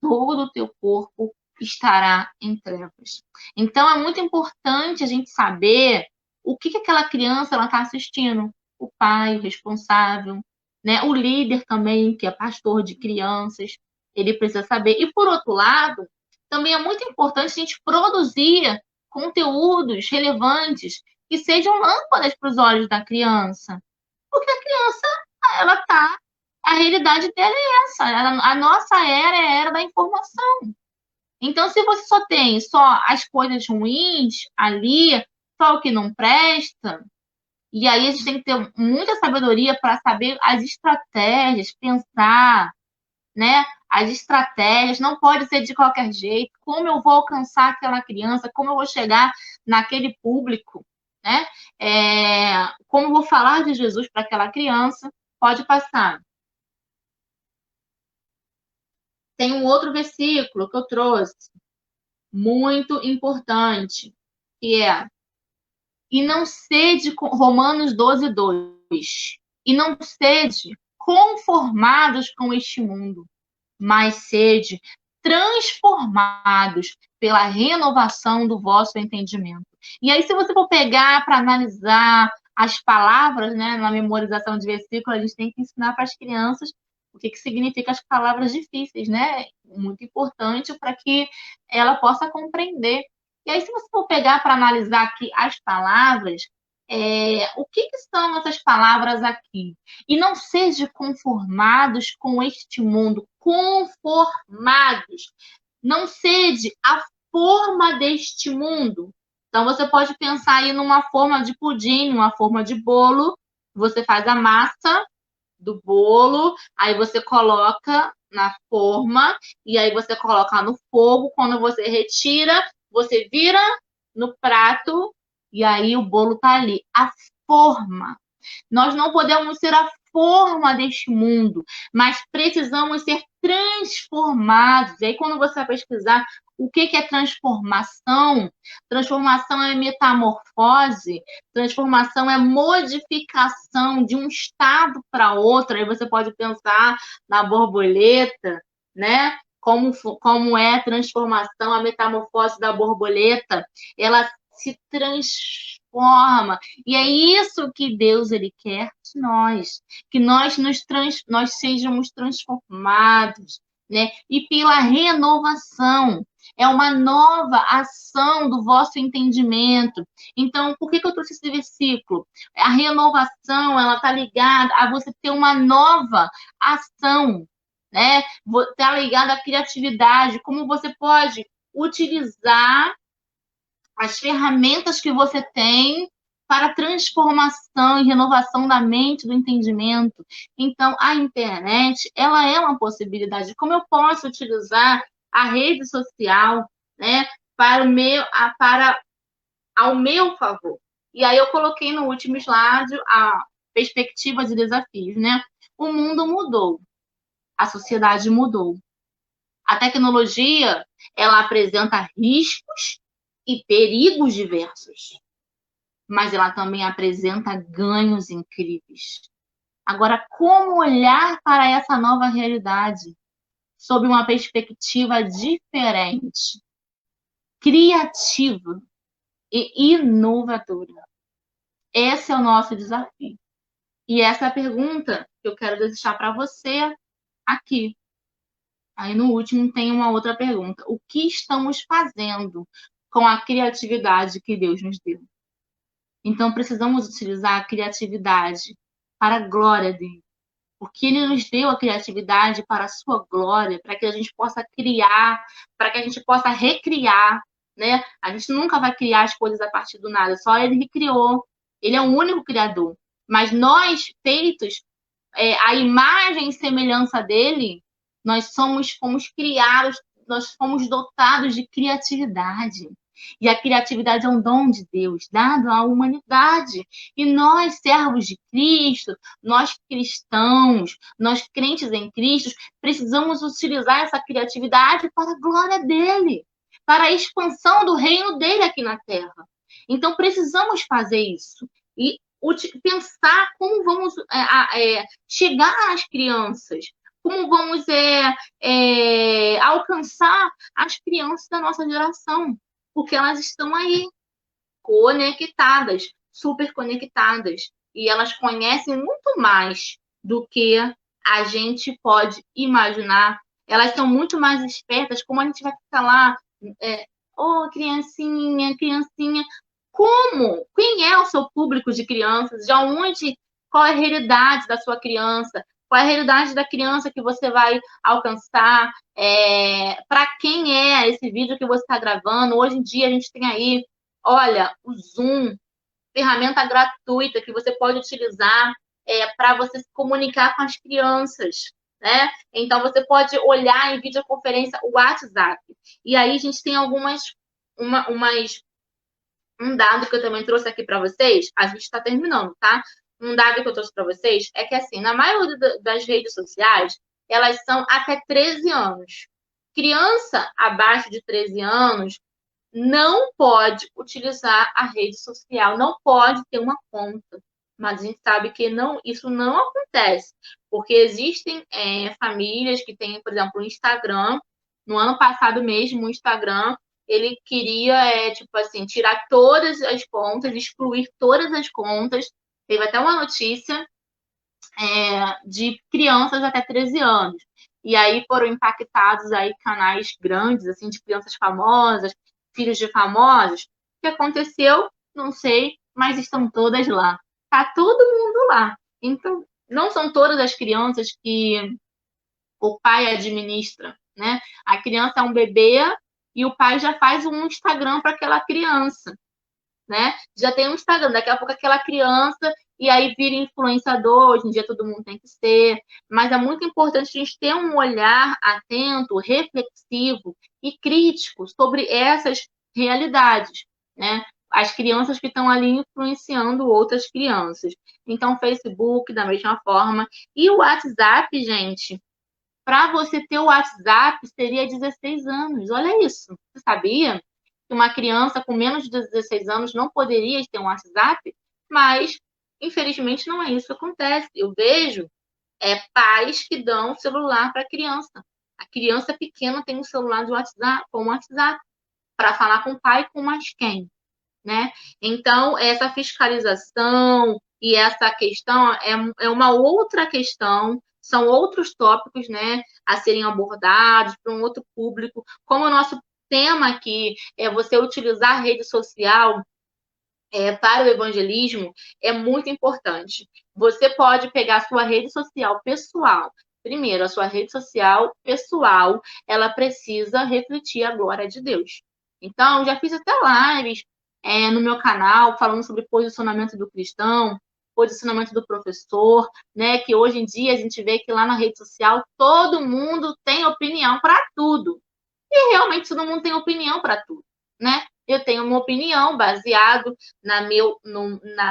todo o teu corpo estará em trevas. Então, é muito importante a gente saber o que aquela criança está assistindo. O pai, o responsável, né? O líder também, que é pastor de crianças, ele precisa saber. E, por outro lado, também é muito importante a gente produzir conteúdos relevantes que sejam lâmpadas para os olhos da criança. Porque a criança, ela está A realidade dela é essa. A nossa era é a era da informação. Então, se você só tem só as coisas ruins ali, só o que não presta, e aí a gente tem que ter muita sabedoria para saber as estratégias, pensar, né? As estratégias, não pode ser de qualquer jeito. Como eu vou alcançar aquela criança? Como eu vou chegar naquele público, né? Como eu vou falar de Jesus para aquela criança? Pode passar. Tem um outro versículo que eu trouxe, muito importante, que é: e não sede, Romanos 12, 2, e não sede conformados com este mundo, mas sede transformados pela renovação do vosso entendimento. E aí, se você for pegar para analisar as palavras, né, na memorização de versículo, a gente tem que ensinar para as crianças o que significa as palavras difíceis, né? Muito importante para que ela possa compreender. E aí, se você for pegar para analisar aqui as palavras, o que são essas palavras aqui? E não sejam conformados com este mundo. Conformados. Não sede a forma deste mundo. Então, você pode pensar aí numa forma de pudim, numa forma de bolo. Você faz a massa do bolo, aí você coloca na forma, e aí você coloca no fogo. Quando você retira, você vira no prato, e aí o bolo tá ali. A forma. Nós não podemos ser a forma deste mundo, mas precisamos ser transformados. E aí, quando você vai pesquisar o que é transformação, transformação é metamorfose, transformação é modificação de um estado para outro. Aí você pode pensar na borboleta, né? Como é a transformação, a metamorfose da borboleta, ela se transforma. E é isso que Deus ele quer de nós, que nós sejamos transformados, né? E pela renovação, é uma nova ação do vosso entendimento. Então, por que eu trouxe esse versículo? A renovação, ela está ligada a você ter uma nova ação, né? Está ligada à criatividade, como você pode utilizar as ferramentas que você tem para transformação e renovação da mente, do entendimento. Então, a internet, ela é uma possibilidade. Como eu posso utilizar a rede social, né, ao meu favor? E aí eu coloquei no último slide a perspectiva de desafios, né? O mundo mudou, a sociedade mudou. A tecnologia, ela apresenta riscos e perigos diversos, mas ela também apresenta ganhos incríveis. Agora, como olhar para essa nova realidade sob uma perspectiva diferente, criativa e inovadora? Esse é o nosso desafio. E essa é a pergunta que eu quero deixar para você aqui. Aí no último tem uma outra pergunta. O que estamos fazendo com a criatividade que Deus nos deu? Então precisamos utilizar a criatividade para a glória dele. Porque ele nos deu a criatividade para a sua glória, para que a gente possa criar, para que a gente possa recriar, né? A gente nunca vai criar as coisas a partir do nada, só ele que criou. Ele é o único criador. Mas nós, feitos a imagem e semelhança dele, nós fomos criados, nós fomos dotados de criatividade. E a criatividade é um dom de Deus, dado à humanidade. E nós, servos de Cristo, nós cristãos, nós crentes em Cristo, precisamos utilizar essa criatividade para a glória dele, para a expansão do reino dele aqui na Terra. Então, precisamos fazer isso. E pensar como vamos chegar às crianças, como vamos alcançar as crianças da nossa geração, porque elas estão aí, conectadas, super conectadas, e elas conhecem muito mais do que a gente pode imaginar. Elas são muito mais espertas, como a gente vai ficar lá, criancinha, criancinha. Como? Quem é o seu público de crianças? Qual é a realidade da sua criança? qual é a realidade da criança que você vai alcançar, para quem é esse vídeo que você está gravando. Hoje em dia a gente tem aí, olha, o Zoom, ferramenta gratuita que você pode utilizar para você se comunicar com as crianças, né? Então, você pode olhar em videoconferência o WhatsApp. E aí, a gente tem um dado que eu também trouxe aqui para vocês. A gente está terminando, tá? Um dado que eu trouxe para vocês é que, assim, na maioria das redes sociais, elas são até 13 anos. Criança abaixo de 13 anos não pode utilizar a rede social, não pode ter uma conta. Mas a gente sabe que isso não acontece, porque existem famílias que têm, por exemplo, o Instagram. No ano passado mesmo, o Instagram, ele queria, tipo assim, tirar todas as contas, excluir todas as contas. Teve até uma notícia de crianças até 13 anos. E aí foram impactados aí canais grandes, assim, de crianças famosas, filhos de famosos. O que aconteceu? Não sei, mas estão todas lá. Tá todo mundo lá. Então, não são todas as crianças que o pai administra, né? A criança é um bebê e o pai já faz um Instagram para aquela criança, né? Já tem um Instagram, daqui a pouco aquela criança, e aí vira influenciador. Hoje em dia todo mundo tem que ser, mas é muito importante a gente ter um olhar atento, reflexivo e crítico sobre essas realidades, né? As crianças que estão ali influenciando outras crianças. Então, Facebook, da mesma forma. E o WhatsApp, gente, para você ter o WhatsApp, seria 16 anos. Olha isso. Você sabia que uma criança com menos de 16 anos não poderia ter um WhatsApp? Mas, infelizmente, não é isso que acontece. Eu vejo pais que dão celular para a criança. A criança pequena tem um celular de WhatsApp, com WhatsApp, para falar com o pai, com mais quem, né? Então, essa fiscalização e essa questão é uma outra questão, são outros tópicos, né, a serem abordados para um outro público. Como o nosso tema aqui é você utilizar a rede social para o evangelismo, é muito importante. Você pode pegar a sua rede social pessoal. Primeiro, a sua rede social pessoal, ela precisa refletir a glória de Deus. Então, já fiz até lives no meu canal falando sobre posicionamento do cristão, posicionamento do professor, né? Que hoje em dia a gente vê que lá na rede social todo mundo tem opinião para tudo. E realmente todo mundo tem opinião para tudo, né? Eu tenho uma opinião baseado na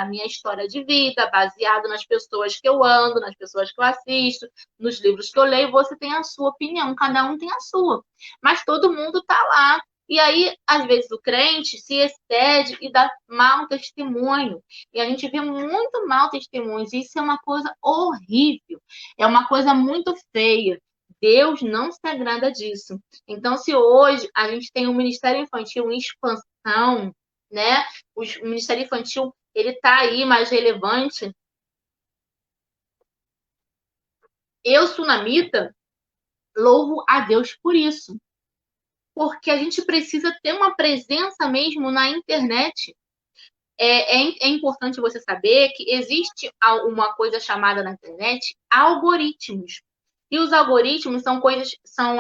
minha história de vida, baseado nas pessoas que eu ando, nas pessoas que eu assisto, nos livros que eu leio. Você tem a sua opinião, cada um tem a sua. Mas todo mundo está lá. E aí, às vezes, o crente se excede e dá mau testemunho. E a gente vê muito mau testemunho. Isso é uma coisa horrível. É uma coisa muito feia. Deus não se agrada disso. Então, se hoje a gente tem um Ministério Infantil em expansão, né? O Ministério Infantil, ele está aí mais relevante. Eu, sunamita, louvo a Deus por isso. Porque a gente precisa ter uma presença mesmo na internet. É importante você saber que existe uma coisa chamada na internet algoritmos. E os algoritmos são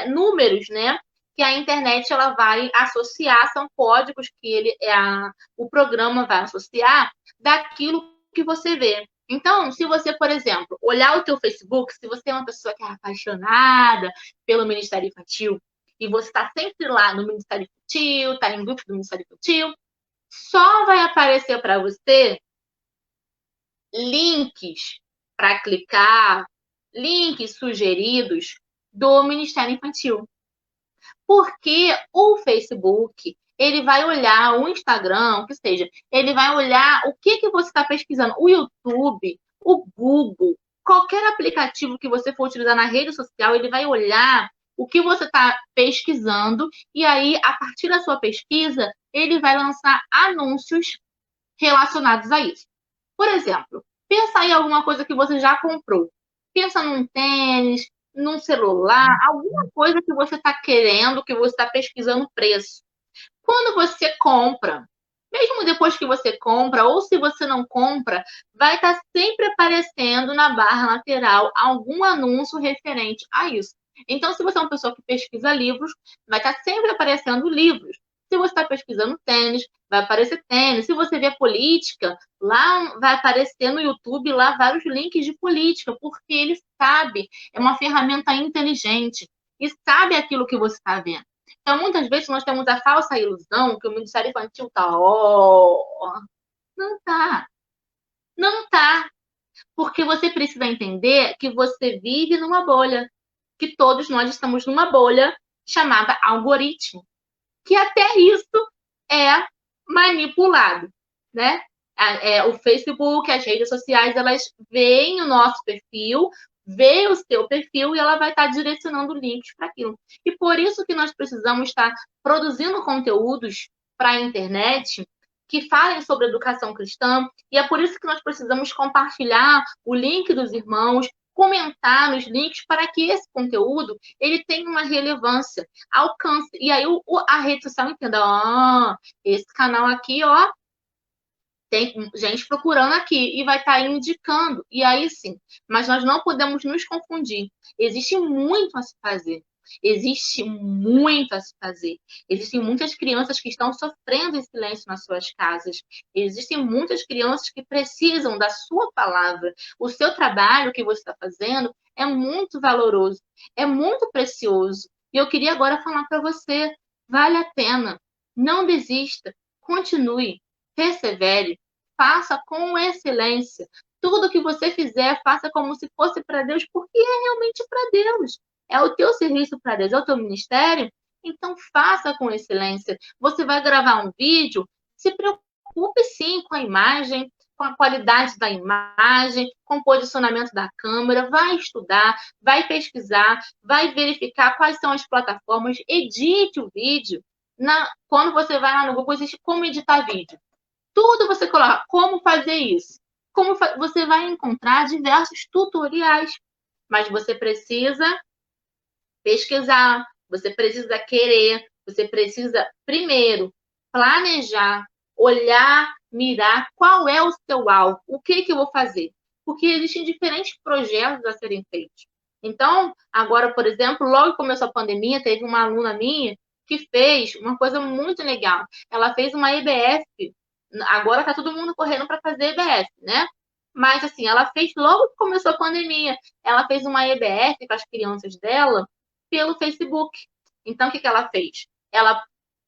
números, né? Que a internet ela vai associar, são códigos que o programa vai associar daquilo que você vê. Então, se você, por exemplo, olhar o teu Facebook, se você é uma pessoa que é apaixonada pelo Ministério Infantil, e você está sempre lá no Ministério Infantil, está em grupo do Ministério Infantil, só vai aparecer para você links para clicar, links sugeridos do Ministério Infantil. Porque o Facebook, ele vai olhar o Instagram, que seja, ele vai olhar o que você está pesquisando, o YouTube, o Google, qualquer aplicativo que você for utilizar na rede social, ele vai olhar o que você está pesquisando e aí, a partir da sua pesquisa, ele vai lançar anúncios relacionados a isso. Por exemplo, pensa em alguma coisa que você já comprou. Pensa num tênis, num celular, alguma coisa que você está querendo, que você está pesquisando preço. Quando você compra Mesmo depois que você compra, ou se você não compra, vai estar sempre aparecendo na barra lateral algum anúncio referente a isso. Então, se você é uma pessoa que pesquisa livros, vai estar sempre aparecendo livros. Se você está pesquisando tênis, vai aparecer tênis. Se você vê política, lá vai aparecer no YouTube lá vários links de política, porque ele sabe, é uma ferramenta inteligente e sabe aquilo que você está vendo. Então, muitas vezes, nós temos a falsa ilusão que o Ministério Infantil está, não está. Não está. Porque você precisa entender que você vive numa bolha, que todos nós estamos numa bolha chamada algoritmo, que até isso é manipulado, né? O Facebook, as redes sociais, elas veem o nosso perfil, vê o seu perfil e ela vai estar direcionando links para aquilo. E por isso que nós precisamos estar produzindo conteúdos para a internet que falem sobre educação cristã, e é por isso que nós precisamos compartilhar o link dos irmãos, comentar nos links para que esse conteúdo ele tenha uma relevância, alcance. E aí a rede social entenda, esse canal aqui, tem gente procurando aqui e vai estar indicando. E aí sim, mas nós não podemos nos confundir. Existe muito a se fazer. Existe muito a se fazer. Existem muitas crianças que estão sofrendo em silêncio nas suas casas. Existem muitas crianças que precisam da sua palavra. O seu trabalho que você está fazendo é muito valoroso, é muito precioso. E eu queria agora falar para você, vale a pena. Não desista, continue, persevere, faça com excelência. Tudo que você fizer, faça como se fosse para Deus, porque é realmente para Deus. É o teu serviço para Deus, é o teu ministério. Então, faça com excelência. Você vai gravar um vídeo, se preocupe sim com a imagem, com a qualidade da imagem, com o posicionamento da câmera, vai estudar, vai pesquisar, vai verificar quais são as plataformas, edite o vídeo. Quando você vai lá no Google, existe como editar vídeo. Tudo você coloca, como fazer isso. Você vai encontrar diversos tutoriais, mas você precisa pesquisar, você precisa querer, você precisa, primeiro, planejar, olhar, mirar qual é o seu alvo, o que eu vou fazer. Porque existem diferentes projetos a serem feitos. Então, agora, por exemplo, logo que começou a pandemia, teve uma aluna minha que fez uma coisa muito legal. Ela fez uma EBF. Agora está todo mundo correndo para fazer EBF, né? Mas, assim, ela fez logo que começou a pandemia. Ela fez uma EBF com as crianças dela pelo Facebook. Então, o que ela fez? Ela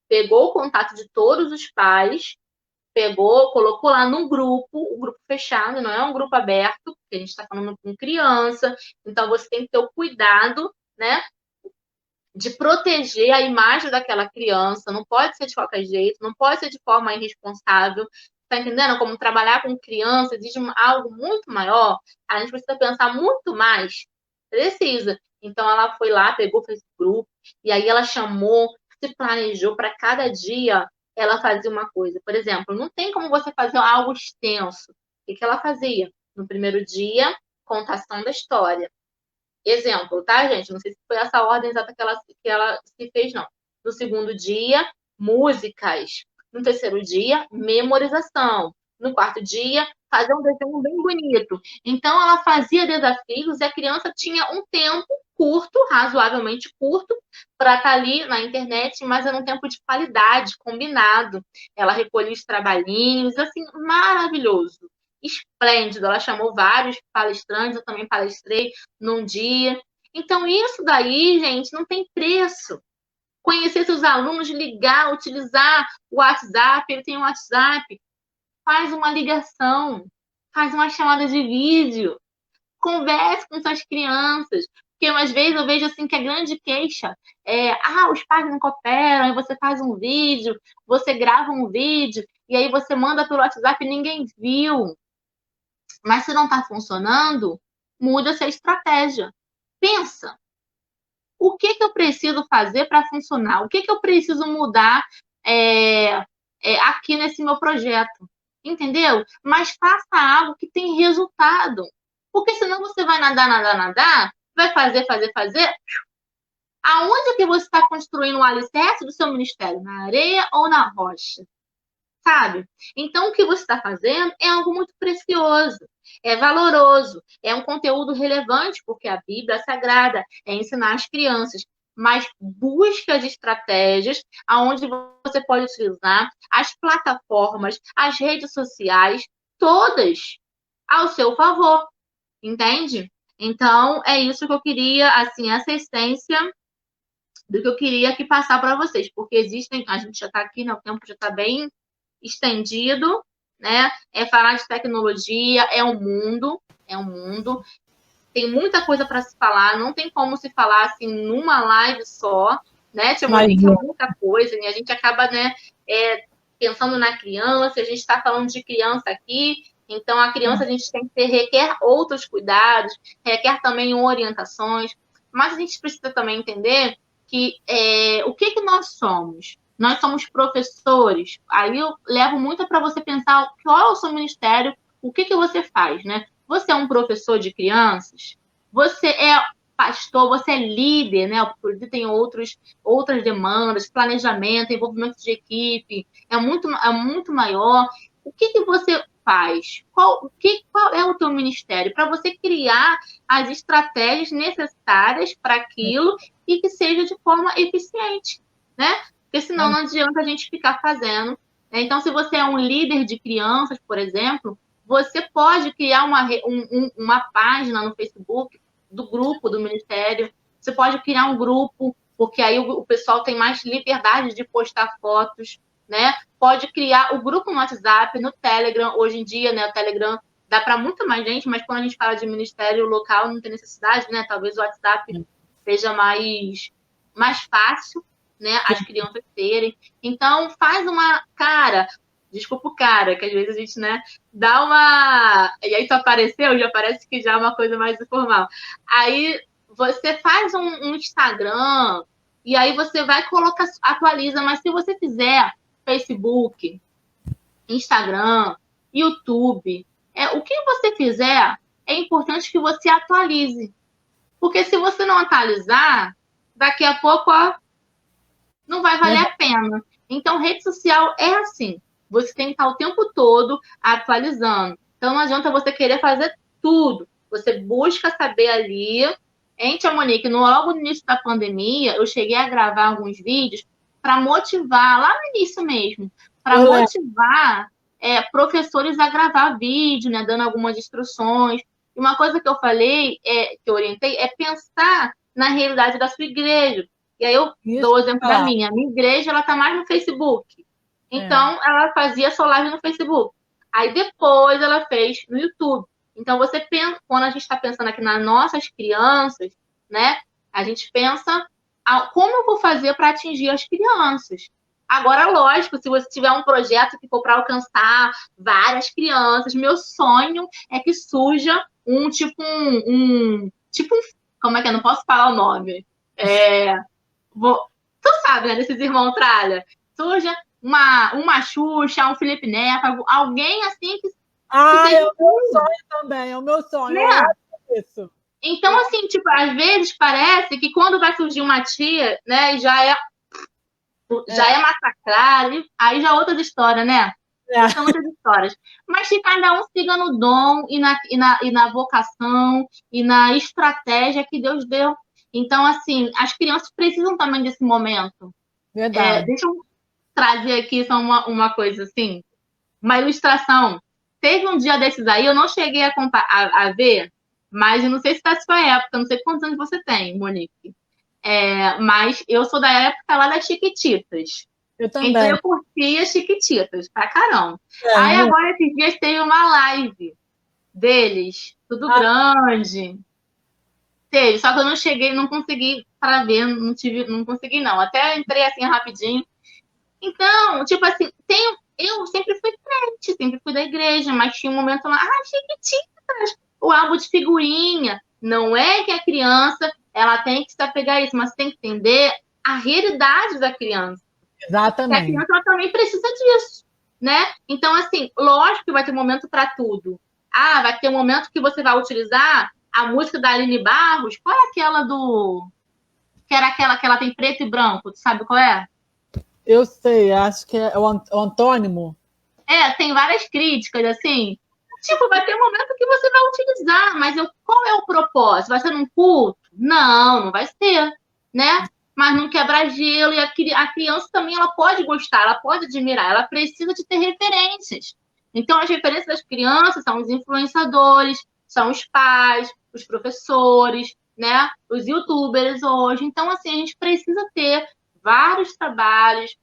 pegou o contato de todos os pais, colocou lá num grupo, o grupo fechado, não é um grupo aberto, porque a gente está falando com criança, então você tem que ter o cuidado, né, de proteger a imagem daquela criança, não pode ser de qualquer jeito, não pode ser de forma irresponsável, tá entendendo? Como trabalhar com criança exige algo muito maior, a gente precisa pensar muito mais, precisa. Então, ela foi lá, pegou, fez grupo, e aí ela chamou, se planejou para cada dia ela fazia uma coisa. Por exemplo, não tem como você fazer algo extenso. O que ela fazia? No primeiro dia, contação da história. Exemplo, tá, gente? Não sei se foi essa ordem exata que ela se fez, não. No segundo dia, músicas. No terceiro dia, memorização. No quarto dia, fazer um desenho bem bonito. Então, ela fazia desafios e a criança tinha um tempo curto, razoavelmente curto, para estar ali na internet, mas era um tempo de qualidade, combinado. Ela recolhia os trabalhinhos, assim, maravilhoso. Esplêndido. Ela chamou vários palestrantes, eu também palestrei num dia. Então, isso daí, gente, não tem preço. Conhecer seus alunos, ligar, utilizar o WhatsApp, ele tem um WhatsApp, faz uma ligação, faz uma chamada de vídeo, converse com suas crianças, porque às vezes eu vejo assim que a grande queixa é, os pais não cooperam, aí você faz um vídeo, você grava um vídeo, e aí você manda pelo WhatsApp e ninguém viu. Mas se não está funcionando, muda essa estratégia. Pensa, o que eu preciso fazer para funcionar? O que eu preciso mudar aqui nesse meu projeto? Entendeu? Mas faça algo que tem resultado. Porque senão você vai nadar, vai fazer. Aonde é que você está construindo o alicerce do seu ministério? Na areia ou na rocha? sabe? Então, o que você está fazendo é algo muito precioso, é valoroso, é um conteúdo relevante, porque a Bíblia é sagrada, é ensinar as crianças, mas busque as estratégias aonde você pode utilizar as plataformas, as redes sociais, todas ao seu favor, entende? Então, é isso que eu queria, assim, essa essência do que eu queria aqui passar para vocês, porque existem, a gente já está aqui, né, o tempo já está bem estendido, né? É falar de tecnologia, é um mundo, tem muita coisa para se falar, não tem como se falar assim numa live só, né? Tia Monique, é muita coisa, e a gente acaba, né, pensando na criança, a gente está falando de criança aqui, então a criança a gente tem que requer outros cuidados, requer também orientações, mas a gente precisa também entender que o que nós somos? Nós somos professores. Aí eu levo muito para você pensar qual é o seu ministério, o que você faz, né? Você é um professor de crianças? Você é pastor? Você é líder, né? Porque tem outras demandas, planejamento, envolvimento de equipe, é muito maior. O que você faz? Qual é o teu ministério? Para você criar as estratégias necessárias para aquilo e que seja de forma eficiente, né? Porque senão não adianta a gente ficar fazendo. Né? Então, se você é um líder de crianças, por exemplo, você pode criar uma página no Facebook do grupo do Ministério. Você pode criar um grupo, porque aí o pessoal tem mais liberdade de postar fotos, né? Pode criar o grupo no WhatsApp, no Telegram. Hoje em dia, né, o Telegram dá para muita mais gente, mas quando a gente fala de ministério local, não tem necessidade, né? Talvez o WhatsApp seja mais fácil, né? As crianças terem. Então, faz uma... Desculpa o cara, que às vezes a gente, né, dá uma... E aí tu apareceu, já parece que já é uma coisa mais informal. Aí você faz um Instagram, e aí você vai colocar, atualiza, mas se você fizer Facebook, Instagram, YouTube, o que você fizer, é importante que você atualize. Porque se você não atualizar, daqui a pouco, não vai valer a pena. Então, rede social é assim. Você tem que estar o tempo todo atualizando. Então, não adianta você querer fazer tudo. Você busca saber ali. Hein, Tia Monique, logo no início da pandemia, eu cheguei a gravar alguns vídeos para motivar, lá no início mesmo, para motivar professores a gravar vídeo, né, dando algumas instruções. E uma coisa que eu falei, que eu orientei, é pensar na realidade da sua igreja. E aí eu dou o exemplo da minha. A minha igreja, ela tá mais no Facebook. Então, ela fazia sua live no Facebook. Aí, depois, ela fez no YouTube. Então, você pensa, quando a gente está pensando aqui nas nossas crianças, né? A gente pensa como eu vou fazer para atingir as crianças. Agora, lógico, se você tiver um projeto que for para alcançar várias crianças, meu sonho é que surja como é que é? Não posso falar o nome. Tu sabe, né? Desses irmãos tralha. Surja uma Xuxa, um Felipe Neto, alguém assim que... é o meu sonho também, é o meu sonho. Né? Isso. Então, assim, tipo, às vezes parece que quando vai surgir uma tia, né, já é massacrar, aí já é outras histórias, né? São outras histórias. Mas que cada um siga no dom e na vocação e na estratégia que Deus deu. Então, assim, as crianças precisam também desse momento. Verdade. Deixa eu trazer aqui só uma coisa, assim, uma ilustração. Teve um dia desses aí, eu não cheguei a ver, mas eu não sei se da sua época, não sei quantos anos você tem, Monique. Mas eu sou da época lá das Chiquititas. Eu também. Então eu curtia Chiquititas, pra caramba. Aí agora, esses dias, teve uma live deles, tudo grande. Teve, só que eu não cheguei, não consegui para ver, não consegui não. Até entrei assim rapidinho. Então, tipo assim, eu sempre fui crente, sempre fui da igreja, mas tinha um momento lá, Chiquititas, o álbum de figurinha. Não é que a criança, ela tem que se apegar a isso, mas tem que entender a realidade da criança. Exatamente. Porque a criança, ela também precisa disso, né? Então, assim, lógico que vai ter momento para tudo. Vai ter um momento que você vai utilizar a música da Aline Barros. Qual é aquela que era aquela que ela tem preto e branco? Tu sabe qual é? Eu sei, acho que é o antônimo. tem várias críticas, assim. Tipo, vai ter um momento que você vai utilizar, mas qual é o propósito? Vai ser num culto? Não, não vai ser, né? Mas não quebra gelo, e a criança também ela pode gostar, ela pode admirar, ela precisa de ter referências. Então, as referências das crianças são os influenciadores, são os pais, os professores, né? Os youtubers hoje. Então, assim, a gente precisa ter vários trabalhos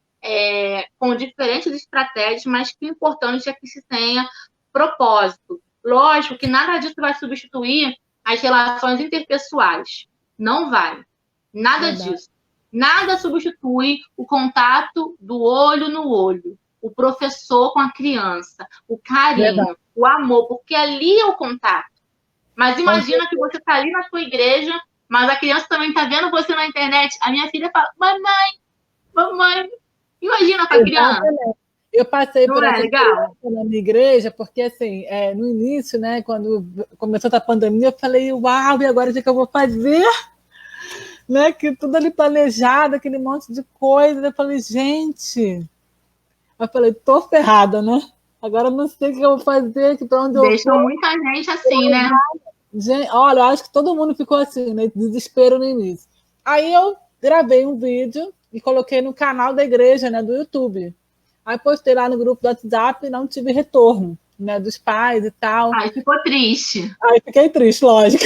com diferentes estratégias, mas que o importante é que se tenha propósito. Lógico que nada disso vai substituir as relações interpessoais. Não vai. Nada disso. Nada substitui o contato do olho no olho, o professor com a criança, o carinho, o amor, porque ali é o contato. Mas imagina que você está ali na sua igreja, mas a criança também está vendo você na internet. A minha filha fala, mamãe, imagina com a criança. Eu passei por essa experiência na minha igreja, porque assim, no início, né, quando começou a pandemia, eu falei, uau, e agora o que eu vou fazer? Né, que tudo ali planejado, aquele monte de coisa. Eu falei, gente, tô ferrada, né? Agora eu não sei o que eu vou fazer, para onde Deixa muita gente assim, né? Gente, olha, eu acho que todo mundo ficou assim, né? Desespero no início. Aí eu gravei um vídeo e coloquei no canal da igreja, né, do YouTube. Aí postei lá no grupo do WhatsApp e não tive retorno, né, dos pais e tal. Aí ficou triste. Aí fiquei triste, lógico.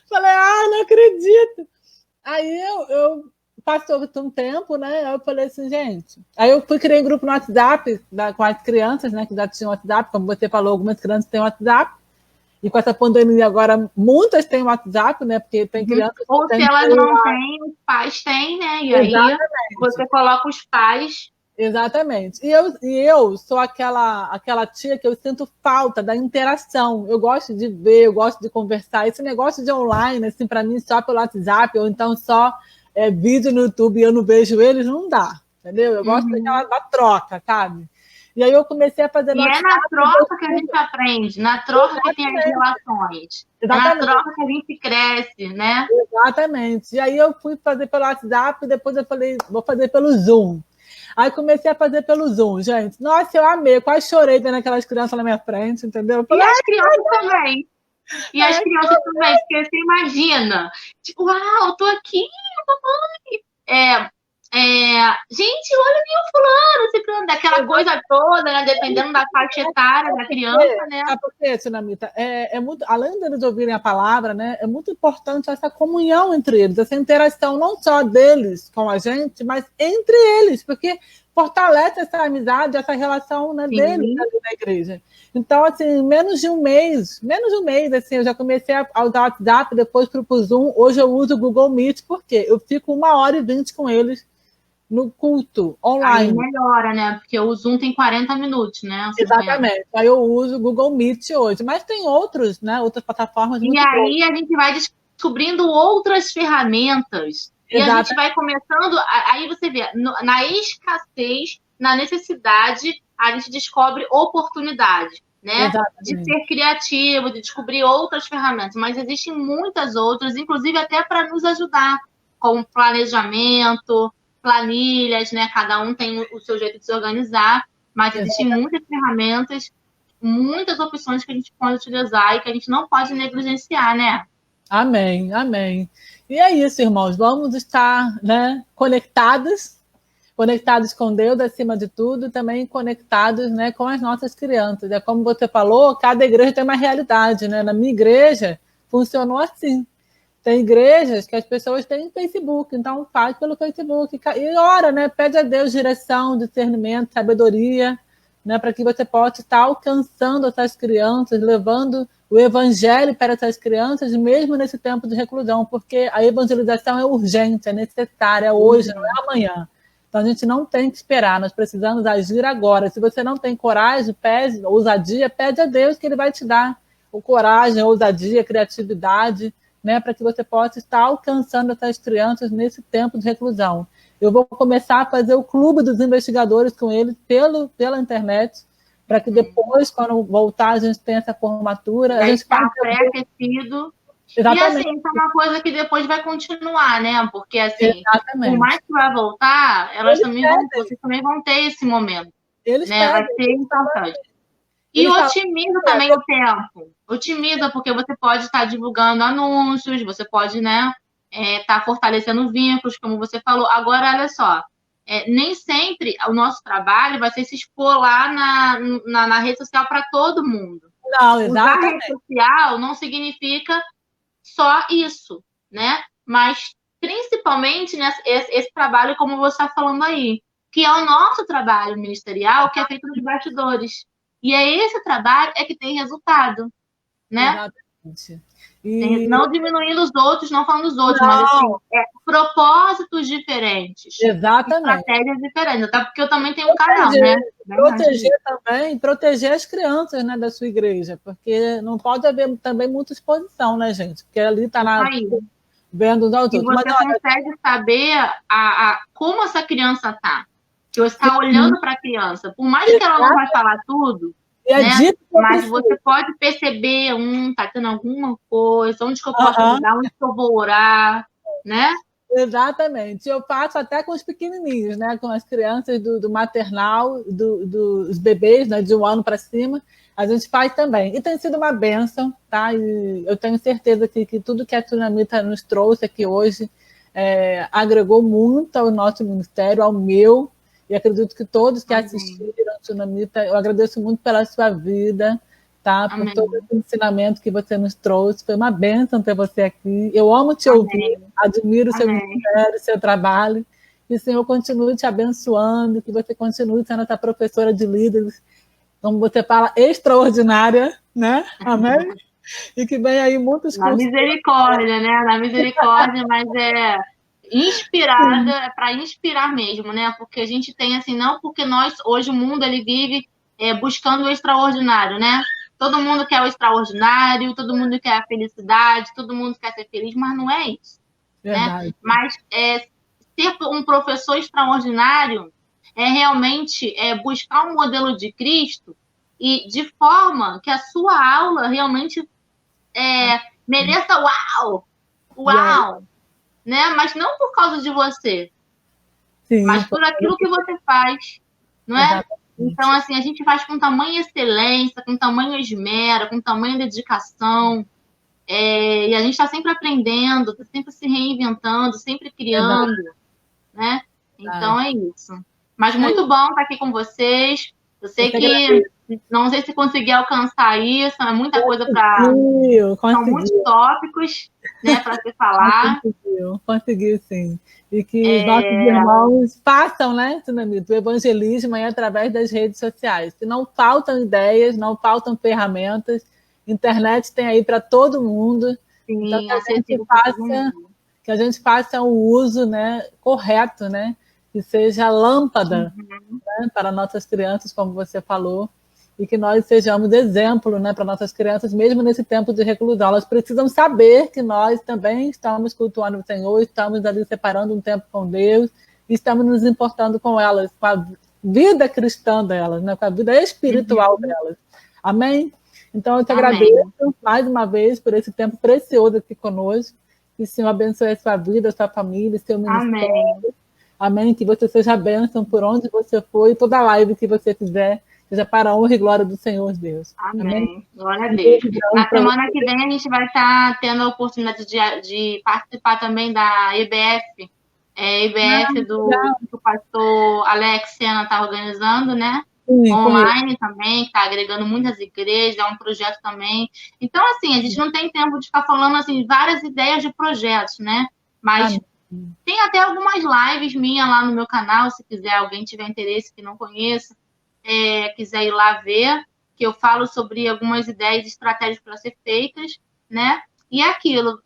Falei, não acredito. Aí eu passou um tempo, né? Aí eu falei assim, gente. Aí eu criei um grupo no WhatsApp com as crianças, né, que já tinham WhatsApp, como você falou, algumas crianças têm WhatsApp. E com essa pandemia agora, muitas têm WhatsApp, né? Porque tem crianças... Ou se elas não têm, os pais têm, né? E aí você coloca os pais... Exatamente. E eu sou aquela tia que eu sinto falta da interação. Eu gosto de ver, eu gosto de conversar. Esse negócio de online, assim, para mim, só pelo WhatsApp, ou então só vídeo no YouTube e eu não vejo eles, não dá, entendeu? Eu gosto da troca, sabe? E aí eu comecei a fazer... E é na troca que a gente aprende, na troca que tem as relações. Exatamente. É na troca que a gente cresce, né? Exatamente. E aí eu fui fazer pelo WhatsApp, e depois eu falei, vou fazer pelo Zoom. Aí comecei a fazer pelo Zoom, gente. Nossa, eu amei, quase chorei vendo aquelas crianças na minha frente, entendeu? Falei, e as crianças também. E as crianças também, porque você imagina, tipo, uau, eu tô aqui, mamãe. Gente, olha meu fulano, ciclano, daquela coisa toda, né? Dependendo da faixa etária da criança, né? Sabe por quê, Tsunamita? Muito, além deles ouvirem a palavra, né? É muito importante essa comunhão entre eles, essa interação não só deles com a gente, mas entre eles, porque fortalece essa amizade, essa relação, né, deles na igreja. Então, assim, menos de um mês, assim, eu já comecei a usar o WhatsApp, depois para o Zoom. Hoje eu uso o Google Meet, porque eu fico 1h20 com eles no culto online. Aí melhora, né? Porque o Zoom tem 40 minutos, né? Exatamente. Aí eu uso o Google Meet hoje. Mas tem outros, né? Outras plataformas muito boas. E aí a gente vai descobrindo outras ferramentas. Exatamente. E a gente vai começando... Aí você vê, na escassez, na necessidade, a gente descobre oportunidade, né? Exatamente. De ser criativo, de descobrir outras ferramentas. Mas existem muitas outras, inclusive até para nos ajudar, com planejamento, planilhas, né? Cada um tem o seu jeito de se organizar, mas existem muitas ferramentas, muitas opções que a gente pode utilizar e que a gente não pode negligenciar, né? Amém, amém. E é isso, irmãos, vamos estar, né, conectados com Deus acima de tudo, e também conectados, né, com as nossas crianças. É como você falou, cada igreja tem uma realidade, né? Na minha igreja funcionou assim. Tem igrejas que as pessoas têm Facebook, então faz pelo Facebook. E ora, né? Pede a Deus direção, discernimento, sabedoria, né? Para que você possa estar alcançando essas crianças, levando o evangelho para essas crianças, mesmo nesse tempo de reclusão, porque a evangelização é urgente, é necessária, é hoje, não é amanhã. Então a gente não tem que esperar, nós precisamos agir agora. Se você não tem coragem, ousadia, pede a Deus que Ele vai te dar o coragem, a ousadia, a criatividade, né, para que você possa estar alcançando essas crianças nesse tempo de reclusão. Eu vou começar a fazer o clube dos investigadores com eles pela internet, para que depois, quando voltar, a gente tenha essa formatura. A gente está pré-aquecido. Exatamente. E assim, isso é uma coisa que depois vai continuar, né? Porque assim, por mais que vai voltar, vocês também vão ter esse momento. Eles né? Vai pedem. ser importante. E otimiza também o tempo. Otimiza, porque você pode estar divulgando anúncios, você pode, né, estar fortalecendo vínculos, como você falou. Agora, olha só, nem sempre o nosso trabalho vai ser se expor lá na rede social para todo mundo. Não, Usar a exatamente. rede social não significa só isso, né? Mas, principalmente, esse trabalho, como você está falando aí, que é o nosso trabalho ministerial, que é feito nos bastidores. E é esse trabalho que tem resultado, né? Exatamente. Não diminuindo os outros, não falando dos outros, mas assim, propósitos diferentes. Exatamente. Estratégias diferentes, até porque eu também tenho um canal, né? Proteger as crianças, né, da sua igreja, porque não pode haver também muita exposição, né, gente? Porque ali está vendo os outros. E você consegue saber como essa criança está. Que você está olhando para a criança. Por mais que ela não vai falar tudo, né? Mas você pode perceber, tá tendo alguma coisa, onde que eu posso ajudar, onde que eu vou orar, né? Exatamente. Eu faço até com os pequenininhos, né? Com as crianças do maternal, dos bebês, né? De 1 ano para cima, a gente faz também. E tem sido uma bênção, tá? E eu tenho certeza que tudo que a Tsunamita nos trouxe aqui hoje agregou muito ao nosso ministério, ao meu, e acredito que todos que assistiram a Tsunamita, eu agradeço muito pela sua vida, tá? Por todo esse ensinamento que você nos trouxe. Foi uma bênção ter você aqui. Eu amo te ouvir, admiro o seu ministério, o seu trabalho. E o Senhor continue te abençoando, que você continue sendo essa professora de líderes, como você fala, extraordinária, né? Amém? E que venha aí muitos cursos. Na misericórdia, né? Na misericórdia, mas inspirada, é para inspirar mesmo, né? Porque a gente tem, assim, não porque hoje o mundo, ele vive buscando o extraordinário, né? Todo mundo quer o extraordinário, todo mundo quer a felicidade, todo mundo quer ser feliz, mas não é isso. Né? Mas ser um professor extraordinário é realmente buscar um modelo de Cristo e de forma que a sua aula realmente mereça uau, né? Mas não por causa de você, mas por aquilo que você faz, não é? Exatamente. Então, assim, a gente faz com tamanha excelência, com tamanho esmero, com tamanha dedicação, e a gente está sempre aprendendo, está sempre se reinventando, sempre criando, né? Então, é isso. Mas muito bom estar aqui com vocês. Eu sei que não sei se consegui alcançar isso, é muita coisa para... São muitos tópicos, né, para se falar. Conseguiu, sim. E que os nossos irmãos façam, né, Tsunamita, o evangelismo aí através das redes sociais. Que não faltam ideias, não faltam ferramentas. Internet tem aí para todo mundo. Sim, então, que a gente faça o uso, né, correto, né? Que seja lâmpada, né, para nossas crianças, como você falou, e que nós sejamos exemplo, né, para nossas crianças, mesmo nesse tempo de reclusão. Elas precisam saber que nós também estamos cultuando o Senhor, estamos ali separando um tempo com Deus, e estamos nos importando com elas, com a vida cristã delas, né, com a vida espiritual delas. Amém? Então, eu te agradeço mais uma vez por esse tempo precioso aqui conosco. Que o Senhor abençoe a sua vida, a sua família, seu ministério. Amém. Que você seja bênção por onde você for e toda live que você fizer seja para a honra e glória do Senhor Deus. Amém. Glória a Deus. Na semana que vem a gente vai estar tendo a oportunidade de participar também da EBF. EBF que o pastor Alex Sena está organizando, né? Sim, online também, que está agregando muitas igrejas, é um projeto também. Então, assim, a gente não tem tempo de ficar falando assim, várias ideias de projetos, né? Mas tem até algumas lives minhas lá no meu canal, se quiser, alguém tiver interesse que não conheça, quiser ir lá ver, que eu falo sobre algumas ideias e estratégias para ser feitas, né? E é aquilo,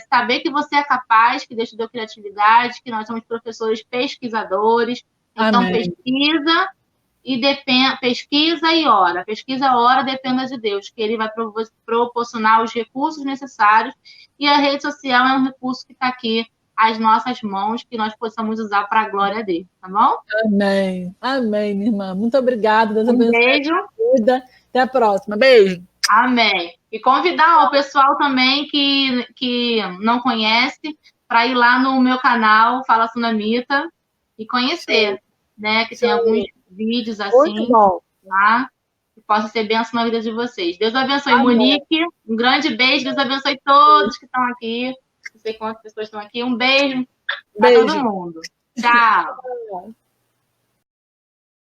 saber que você é capaz, que Deus te deu criatividade, que nós somos professores pesquisadores, então pesquisa e ora. Pesquisa e ora, dependa de Deus, que Ele vai proporcionar os recursos necessários, e a rede social é um recurso que está aqui às nossas mãos, que nós possamos usar para a glória dele, tá bom? Amém. Amém, minha irmã. Muito obrigada. Deus abençoe. Beijo. Até a próxima. Beijo. Amém. E convidar o pessoal também que não conhece para ir lá no meu canal, Fala Tsunamita, e conhecer, né? Que tem alguns vídeos assim. Muito bom. Tá? Que possa ser bênção na vida de vocês. Deus abençoe, amém. Monique. Um grande beijo. Deus abençoe todos que estão aqui. Não sei quantas pessoas estão aqui. Um beijo para todo mundo. Tchau.